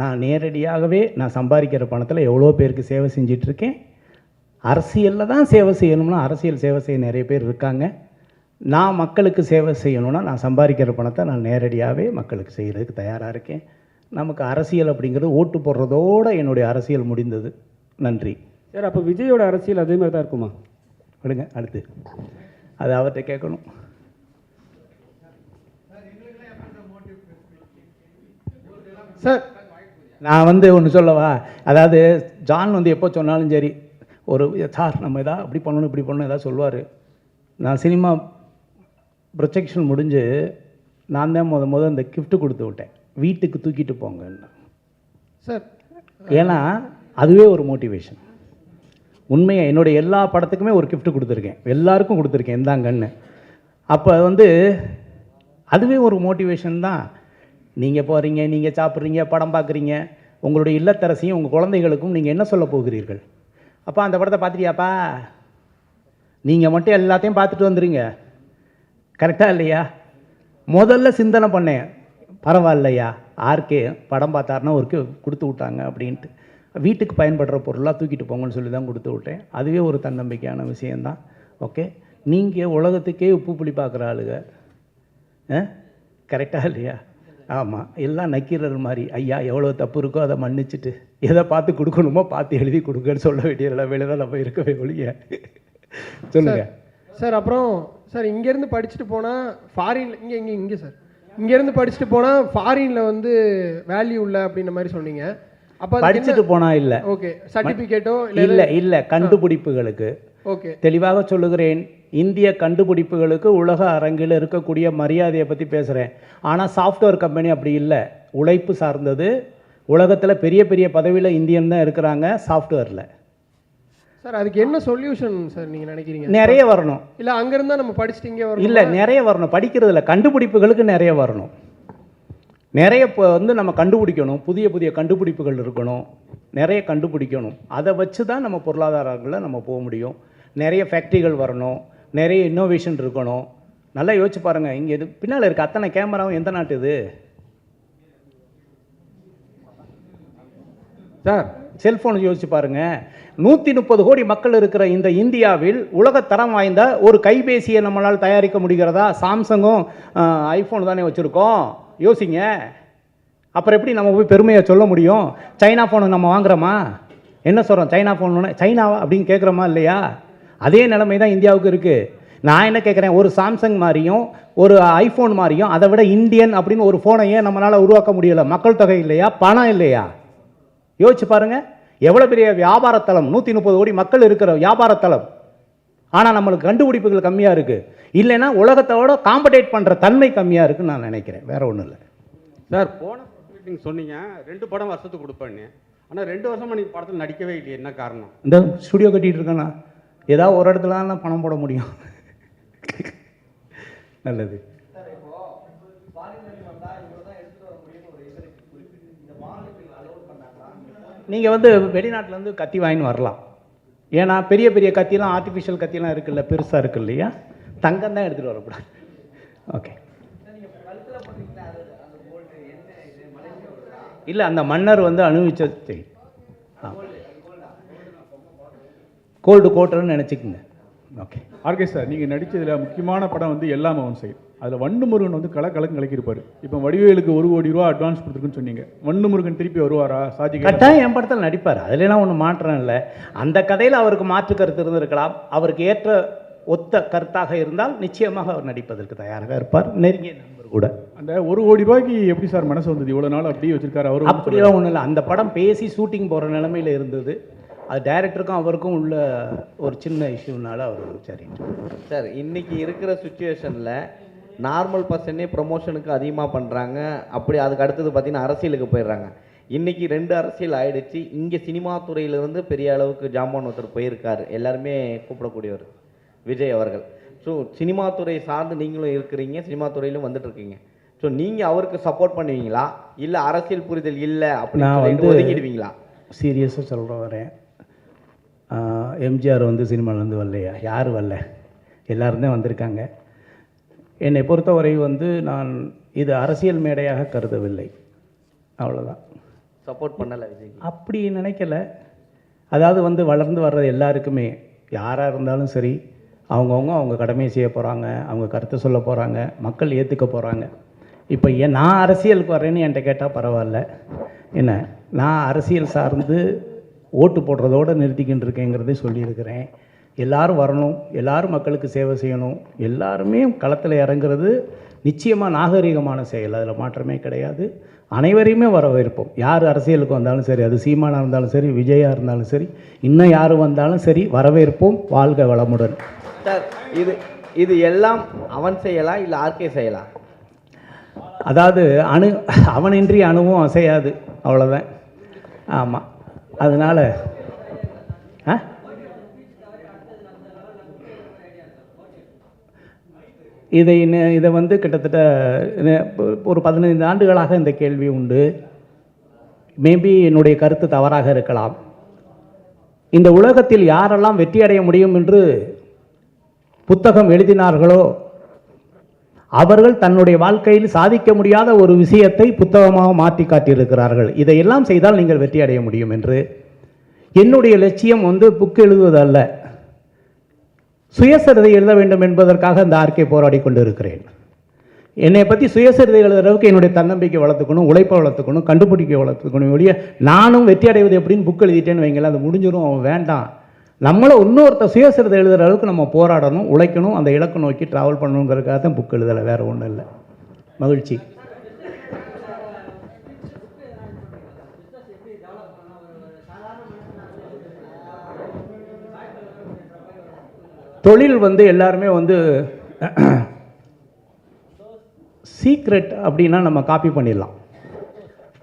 நான் நேரடியாகவே நான் சம்பாதிக்கிற பணத்தில் எவ்வளோ பேருக்கு சேவை செஞ்சிட்ருக்கேன். அரசியலில் தான் சேவை செய்யணும்னா அரசியல் சேவை செய்ய நிறைய பேர் இருக்காங்க. நான் மக்களுக்கு சேவை செய்யணும்னா நான் சம்பாதிக்கிற பணத்தை நான் நேரடியாகவே மக்களுக்கு செய்கிறதுக்கு தயாராக இருக்கேன். நமக்கு அரசியல் அப்படிங்கிறது ஓட்டு போடுறதோடு என்னுடைய அரசியல் முடிந்தது. நன்றி. சார், அப்போ விஜயோட அரசியல் அதே மாதிரி தான் இருக்குமா? விடுங்க, அடுத்து அது அவர்கிட்ட கேட்கணும். சார் நான் வந்து ஒன்று சொல்லவா? அதாவது ஜான் வந்து எப்போ சொன்னாலும் சரி ஒரு சார் நம்ம எதாவது அப்படி பண்ணணும் இப்படி பண்ணணும் எதாவது சொல்லுவார். நான் சினிமா ப்ரொஜெக்ஷன் முடிஞ்சு நான் தான் முதல் இந்த கிஃப்ட்டு கொடுத்து விட்டேன், வீட்டுக்கு தூக்கிட்டு போங்கன்னு சார். ஏன்னா அதுவே ஒரு மோட்டிவேஷன். உண்மையாக என்னுடைய எல்லா படத்துக்குமே ஒரு கிஃப்ட்டு கொடுத்துருக்கேன், எல்லாருக்கும் கொடுத்துருக்கேன் இந்தாங்கன்னு. அப்போ வந்து அதுவே ஒரு மோட்டிவேஷன் தான். நீங்கள் போகிறீங்க, நீங்கள் சாப்பிட்றீங்க, படம் பார்க்குறீங்க, உங்களுடைய இல்லத்தரசியும் உங்கள் குழந்தைகளுக்கும் நீங்கள் என்ன சொல்ல போகிறீர்கள்? அப்பா அந்த படத்தை பார்த்துட்டியாப்பா, நீங்கள் மட்டும் எல்லாத்தையும் பார்த்துட்டு வந்துடுங்க. கரெக்டாக இல்லையா? முதல்ல சிந்தனை பண்ணேன், பரவாயில்லையா ஆர்கே படம் பார்த்தாருன்னா ஒருக்கு கொடுத்து விட்டாங்க அப்படின்ட்டு. வீட்டுக்கு பயன்படுற பொருளாக தூக்கிட்டு போங்கன்னு சொல்லி தான் கொடுத்து விட்டேன். அதுவே ஒரு தன்னம்பிக்கையான விஷயந்தான். ஓகே, நீங்கள் உலகத்துக்கே உப்பு புளி பார்க்குற ஆளுங்க, கரெக்டாக இல்லையா? ஆமாம், எல்லாம் நக்கீரர் மாதிரி ஐயா எவ்வளோ தப்பு இருக்கோ அதை மன்னிச்சுட்டு எதை பார்த்து கொடுக்கணுமோ பார்த்து எழுதி கொடுங்கன்னு சொல்ல வேண்டிய நிலைமையில தான் நம்ம இருக்கவே ஒழிய. சொல்லுங்கள் சார். அப்புறம் சார் இங்கேருந்து படிச்சுட்டு போனால் ஃபாரினில் இங்கே சார் இங்கேருந்து படிச்சுட்டு போனால் ஃபாரினில் வந்து வேல்யூ இல்லை அப்படின்ற மாதிரி சொன்னீங்க. அப்போ படிச்சுட்டு போனால் இல்லை, ஓகே, சர்டிஃபிகேட்டோ இல்லை கண்டுபிடிப்புகளுக்கு. ஓகே, தெளிவாக சொல்லுகிறேன், இந்திய கண்டுபிடிப்புகளுக்கு உலக அரங்கில் இருக்கக்கூடிய மரியாதையை பற்றி பேசுகிறேன். ஆனால் சாஃப்ட்வேர் கம்பெனி அப்படி இல்லை, உழைப்பு சார்ந்தது. உலகத்தில் பெரிய பெரிய பதவியில் இந்தியன் தான் இருக்கிறாங்க சாஃப்ட்வேரில். சார் அதுக்கு என்ன சொல்யூஷன் சார் நீங்கள் நினைக்கிறீங்க? நிறைய வரணும். இல்லை அங்கேருந்தா நம்ம படிச்சுட்டு இங்கே வரணும்? இல்லை, நிறைய வரணும். படிக்கிறதுல கண்டுபிடிப்புகளுக்கு நிறைய வரணும். நிறைய இப்போ வந்து நம்ம கண்டுபிடிக்கணும், புதிய புதிய கண்டுபிடிப்புகள் இருக்கணும், நிறைய கண்டுபிடிக்கணும். அதை வச்சு தான் நம்ம பொருளாதாரங்களில் நம்ம போக முடியும். நிறைய ஃபேக்ட்ரிகள் வரணும், நிறைய இன்னோவேஷன் இருக்கணும். நல்லா யோசிச்சு பாருங்கள், இங்கே இது பின்னால் இருக்க அத்தனை கேமராவும் எந்த நாட்டு இது சார்? செல்ஃபோன் யோசிச்சு பாருங்கள். 130 கோடி மக்கள் இருக்கிற இந்த இந்தியாவில் உலகத்தரம் வாய்ந்த ஒரு கைபேசியை நம்மளால் தயாரிக்க முடிகிறதா? சாம்சங்கும் ஐஃபோன் தானே வச்சுருக்கோம், யோசிங்க. அப்புறம் எப்படி நம்ம போய் பெருமையை சொல்ல முடியும்? சைனா ஃபோனு நம்ம வாங்குறோமா? என்ன சொல்கிறோம், சைனா ஃபோன் சைனாவா அப்படின்னு கேட்குறோமா இல்லையா? அதே நிலைமை தான் இந்தியாவுக்கு இருக்குது. நான் என்ன கேட்குறேன், ஒரு சாம்சங் மாதிரியும் ஒரு ஐஃபோன் மாதிரியும் அதை விட இந்தியன் அப்படின்னு ஒரு ஃபோனை ஏன் நம்மளால் உருவாக்க முடியலை? மக்கள் தொகை இல்லையா, பணம் இல்லையா? யோசிச்சு பாருங்கள், எவ்வளோ பெரிய வியாபாரத்தலம், 130 கோடி மக்கள் இருக்கிற வியாபாரத்தலம். ஆனால் நம்மளுக்கு கண்டுபிடிப்புகள் கம்மியாக இருக்குது. இல்லைன்னா உலகத்தோட காம்படேட் பண்ணுற தன்மை கம்மியாக இருக்குன்னு நான் நினைக்கிறேன், வேற ஒன்றும் இல்லை. சார், போன மீட்டிங் சொன்னீங்க 2 படம் வருஷத்துக்கு கொடுப்பேன்னு. ஆனால் 2 வருஷமாக நீங்கள் படத்தில் நடிக்கவே இல்லையே, என்ன காரணம்? இந்த ஸ்டுடியோ கட்டிகிட்டு இருக்கேண்ணா, ஏதாவது ஒரு இடத்துல தான் பணம் போட முடியும். நல்லது. நீங்கள் வந்து வெளிநாட்டிலேருந்து கத்தி வாங்கின்னு வரலாம். ஏன்னா பெரிய பெரிய கத்திலாம், ஆர்டிஃபிஷியல் கத்திலாம் இருக்குல்ல, பெருசாக இருக்கு இல்லையா, தங்கம் தான் எடுத்துகிட்டு வரக்கூடாது. ஓகே, இல்லை அந்த மன்னர் வந்து அனுபவிச்ச கோல்டு கோட்டர்னு நினச்சிக்கோங்க. ஓகே, ஆர்கே சார், நீங்கள் நடித்ததில் முக்கியமான படம் வந்து எல்லாம் அவன் சைடு. அதில் வண்டு முருகன் வந்து கலக்கலக்கு கலக்கியிருப்பார். இப்போ வடிவேலுக்கு 1 கோடி ரூபா அட்வான்ஸ் கொடுத்துருக்குன்னு சொன்னீங்க. வண்டு முருகன் திருப்பி வருவாரா? சாஜி கட்டாயம் என் படத்தில் நடிப்பார், அதுலாம் ஒன்றும் மாற்றம் இல்லை. அந்த கதையில் அவருக்கு மாற்று கருத்து இருந்திருக்கலாம். அவருக்கு ஏற்ற ஒத்த கருத்தாக இருந்தால் நிச்சயமாக அவர் நடிப்பதற்கு தயாராக இருப்பார். நெருங்கிய நண்பர் கூட. அந்த 1 கோடி ரூபாய்க்கு எப்படி சார் மனசு வந்தது? இவ்வளோ நாள் அப்படியே வச்சிருக்காரு அவர்? அப்படியெல்லாம் ஒன்றும் இல்லை. அந்த படம் பேசி ஷூட்டிங் போகிற நிலமையில் இருந்தது. அது டைரக்டருக்கும் அவருக்கும் உள்ள ஒரு சின்ன இஷ்யூனால அவர் சரி. சார், இன்றைக்கி இருக்கிற சுச்சுவேஷனில் நார்மல் பர்சனே ப்ரொமோஷனுக்கு அதிகமாக பண்ணுறாங்க. அப்படி அதுக்கு அடுத்தது பார்த்திங்கன்னா அரசியலுக்கு போயிடுறாங்க. இன்றைக்கி 2 அரசியல் ஆயிடுச்சு. இங்கே சினிமா துறையிலிருந்து பெரிய அளவுக்கு ஜாமான் ஒருத்தர் போயிருக்கார், எல்லாருமே கூப்பிடக்கூடியவர் விஜய் அவர்கள். ஸோ சினிமா துறை சார்ந்து நீங்களும் இருக்கிறீங்க, சினிமா துறையிலும் வந்துட்டுருக்கீங்க. ஸோ நீங்கள் அவருக்கு சப்போர்ட் பண்ணுவீங்களா, இல்லை அரசியல் புரிதல் இல்லை அப்படின்னு ஒதுக்கிடுவீங்களா? சீரியஸாக சொல்கிற வரேன். எம்ஜிஆர் வந்து சினிமாவிலேருந்து வரலையா? யார் வரல, எல்லோரும் தான் வந்திருக்காங்க. என்னை பொறுத்தவரை வந்து நான் இது அரசியல் மேடையாக கருதவில்லை, அவ்வளோதான். சப்போர்ட் பண்ணலை விஜய் அப்படி நினைக்கல. அதாவது வந்து வளர்ந்து வர்றது எல்லாருக்குமே, யாராக இருந்தாலும் சரி, அவங்கவுங்க அவங்க கடமையை செய்ய போகிறாங்க, அவங்க கருத்தை சொல்ல போகிறாங்க, மக்கள் ஏற்றுக்க போகிறாங்க. இப்போ நான் அரசியலுக்கு வரேன்னு என்கிட்ட கேட்டால் பரவாயில்ல. என்ன, நான் அரசியல் சார்ந்து ஓட்டு போடுறதோடு நிறுத்திக்கிட்டு இருக்கேங்கிறதே சொல்லியிருக்கிறேன். எல்லோரும் வரணும், எல்லோரும் மக்களுக்கு சேவை செய்யணும், எல்லாருமே களத்தில் இறங்குறது நிச்சயமாக நாகரிகமான செயல், அதில் மாற்றமே கிடையாது. அனைவரையுமே வரவேற்போம். யார் அரசியலுக்கு வந்தாலும் சரி, அது சீமானாக இருந்தாலும் சரி, விஜயாக இருந்தாலும் சரி, இன்னும் யார் வந்தாலும் சரி, வரவேற்போம். வாழ்க வளமுடன். சார், இது எல்லாம் அவன் செய்யலாம் இல்லை ஆர்கே செய்யலாம்? அதாவது அவனின்றி அணுவும் அசையாது, அவ்வளோதான். ஆமாம், அதனால் இதை வந்து கிட்டத்தட்ட ஒரு 15 ஆண்டுகளாக இந்த கேள்வி உண்டு. மேபி என்னுடைய கருத்து தவறாக இருக்கலாம். இந்த உலகத்தில் யாரெல்லாம் வெற்றி அடைய முடியும் என்று புத்தகம் எழுதினார்களோ அவர்கள் தன்னுடைய வாழ்க்கையில் சாதிக்க முடியாத ஒரு விஷயத்தை புத்தகமாக மாற்றி காட்டியிருக்கிறார்கள். இதையெல்லாம் செய்தால் நீங்கள் வெற்றி அடைய முடியும் என்று. என்னுடைய லட்சியம் வந்து புக் எழுதுவதல்ல, சுயசரிதை எழுத வேண்டும் என்பதற்காக இந்த ஆர்கே போராடி கொண்டு இருக்கிறேன். என்னை பற்றி சுயசரிதை எழுதுகிற அளவுக்கு என்னுடைய தன்னம்பிக்கை வளர்த்துக்கணும், உழைப்பை வளர்த்துக்கணும், கண்டுபிடிக்க வளர்த்துக்கணும். ஒழிய நானும் வெற்றி அடைவது எப்படின்னு புக் எழுதிட்டேன்னு வைங்களேன், அது முடிஞ்சிடும், அவன் வேண்டாம். நம்மளை இன்னொருத்த சுயசரிதை எழுதுகிற அளவுக்கு நம்ம போராடணும், உழைக்கணும், அந்த இலக்கு நோக்கி ட்ராவல் பண்ணணுங்கிறதுக்காக தான் புக் எழுதலை, வேறு ஒன்றும் இல்லை. மகிழ்ச்சி. தொழில் வந்து எல்லாருமே வந்து சீக்ரெட் அப்படின்னா நம்ம காப்பி பண்ணிடலாம்.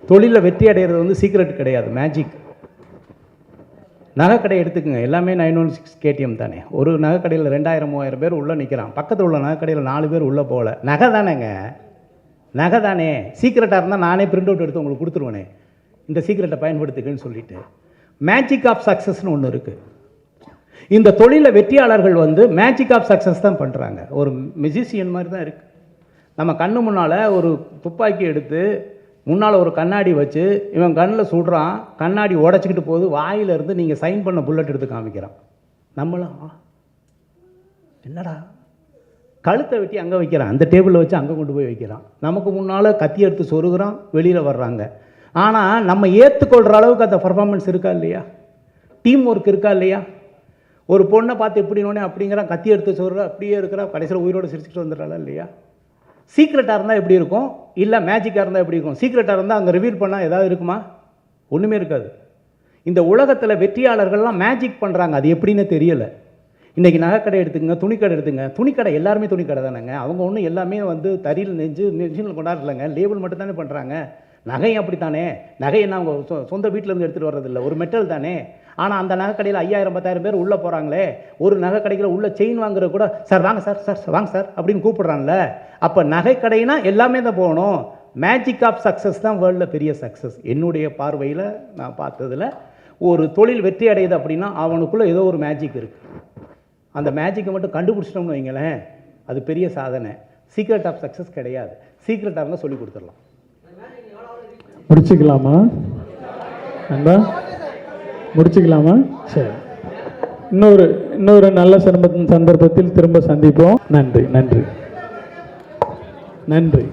தொழிலில் வெற்றி அடைகிறது வந்து சீக்ரெட் கிடையாது, மேஜிக். நகைக்கடை எடுத்துக்கோங்க, எல்லாமே 916 KTM தானே. ஒரு நகைக்கடையில் 2000-3000 பேர் உள்ளே நிற்கிறான், பக்கத்தில் உள்ள நகைக்கடையில் 4 பேர் உள்ளே போகல. நகை தானேங்க, நகை தானே. சீக்ரெட்டாக இருந்தால் நானே பிரிண்ட் அவுட் எடுத்து உங்களுக்கு கொடுத்துருவேனே, இந்த சீக்ரெட்டை பயன்படுத்துக்குன்னு சொல்லிட்டு. மேஜிக் ஆஃப் சக்ஸஸ்னு ஒன்று இருக்குது. இந்த தொழிலில் வெற்றியாளர்கள் வந்து மேஜிக் ஆஃப் சக்ஸஸ் தான் பண்ணுறாங்க. ஒரு மியூசிஷியன் மாதிரி தான் இருக்குது. நம்ம கண்ணு முன்னால் ஒரு துப்பாக்கி எடுத்து முன்னால் ஒரு கண்ணாடி வச்சு இவன் கண்ணில் சுடுறான், கண்ணாடி உடச்சிக்கிட்டு போகுது, வாயிலிருந்து நீங்கள் சைன் பண்ண புல்லட் எடுத்து காமிக்கிறான். நம்மளாம் என்னடா கழுத்தை வெட்டி அங்கே வைக்கிறான், அந்த டேபிளில் வச்சு அங்கே கொண்டு போய் வைக்கிறான். நமக்கு முன்னால் கத்தி எடுத்து சொருகிறான், வெளியில் வர்றாங்க. ஆனால் நம்ம ஏற்றுக்கொள்கிற அளவுக்கு அந்த பர்ஃபார்மன்ஸ் இருக்கா இல்லையா, டீம் ஒர்க் இருக்கா இல்லையா. ஒரு பொண்ணை பார்த்து எப்படினோடனே அப்படிங்கிறான், கத்தி எடுத்து சொல்கிற அப்படியே இருக்கிறா, கடைசியில் உயிரோடு சிரிச்சுட்டு வந்துடுறாளா இல்லையா. சீக்ரெட்டாக இருந்தால் எப்படி இருக்கும், இல்லை மேஜிக்காக இருந்தால் எப்படி இருக்கும். சீக்ரெட்டாக இருந்தால் அங்கே ரிவீல் பண்ணால் ஏதாவது இருக்குமா, ஒன்றுமே இருக்காது. இந்த உலகத்தில் வெற்றியாளர்கள்லாம் மேஜிக் பண்ணுறாங்க, அது எப்படின்னு தெரியலை. இன்றைக்கி நகைக்கடை எடுத்துங்க, துணிக்கடை எடுத்துங்க. துணிக்கடை எல்லாருமே துணிக்கடை தானேங்க. அவங்க ஒன்றும் எல்லாமே வந்து தறியில் நெஞ்சு மிஷினில் கொண்டாடலைங்க, லேபிள் மட்டும் தானே பண்ணுறாங்க. நகையும் அப்படித்தானே, நகையை நான் அவங்க சொந்த வீட்டிலேருந்து எடுத்துகிட்டு வர்றதில்லை, ஒரு மெட்டல் தானே. ஆனால் அந்த நகைக்கடையில் 5000-10,000 பேர் உள்ளே போகிறாங்களே, ஒரு நகைக்கடையில் உள்ள செயின் வாங்குற கூட சார் வாங்க சார், சார் வாங்க சார் அப்படின்னு கூப்பிட்றான்ல. அப்போ நகைக்கடைனா எல்லாமே தான் போகணும். மேஜிக் ஆஃப் சக்ஸஸ் தான் வேர்ல்டில் பெரிய சக்ஸஸ். என்னுடைய பார்வையில் நான் பார்த்ததில் ஒரு தொழில் வெற்றி அடையுது அப்படின்னா அவனுக்குள்ளே ஏதோ ஒரு மேஜிக் இருக்குது. அந்த மேஜிக்கை மட்டும் கண்டுபிடிச்சிட்டோம்னு வைங்களேன், அது பெரிய சாதனை. சீக்ரெட் ஆஃப் சக்ஸஸ் கிடையாது. சீக்ரெட்டாக இருந்தால் சொல்லி கொடுத்துடலாம். முடிச்சுக்கலாமா நண்பா, முடிச்சுக்கலாமா? சரி, இன்னொரு நல்ல சந்தர்ப்பத்தில் திரும்ப சந்திப்போம். நன்றி நன்றி நன்றி.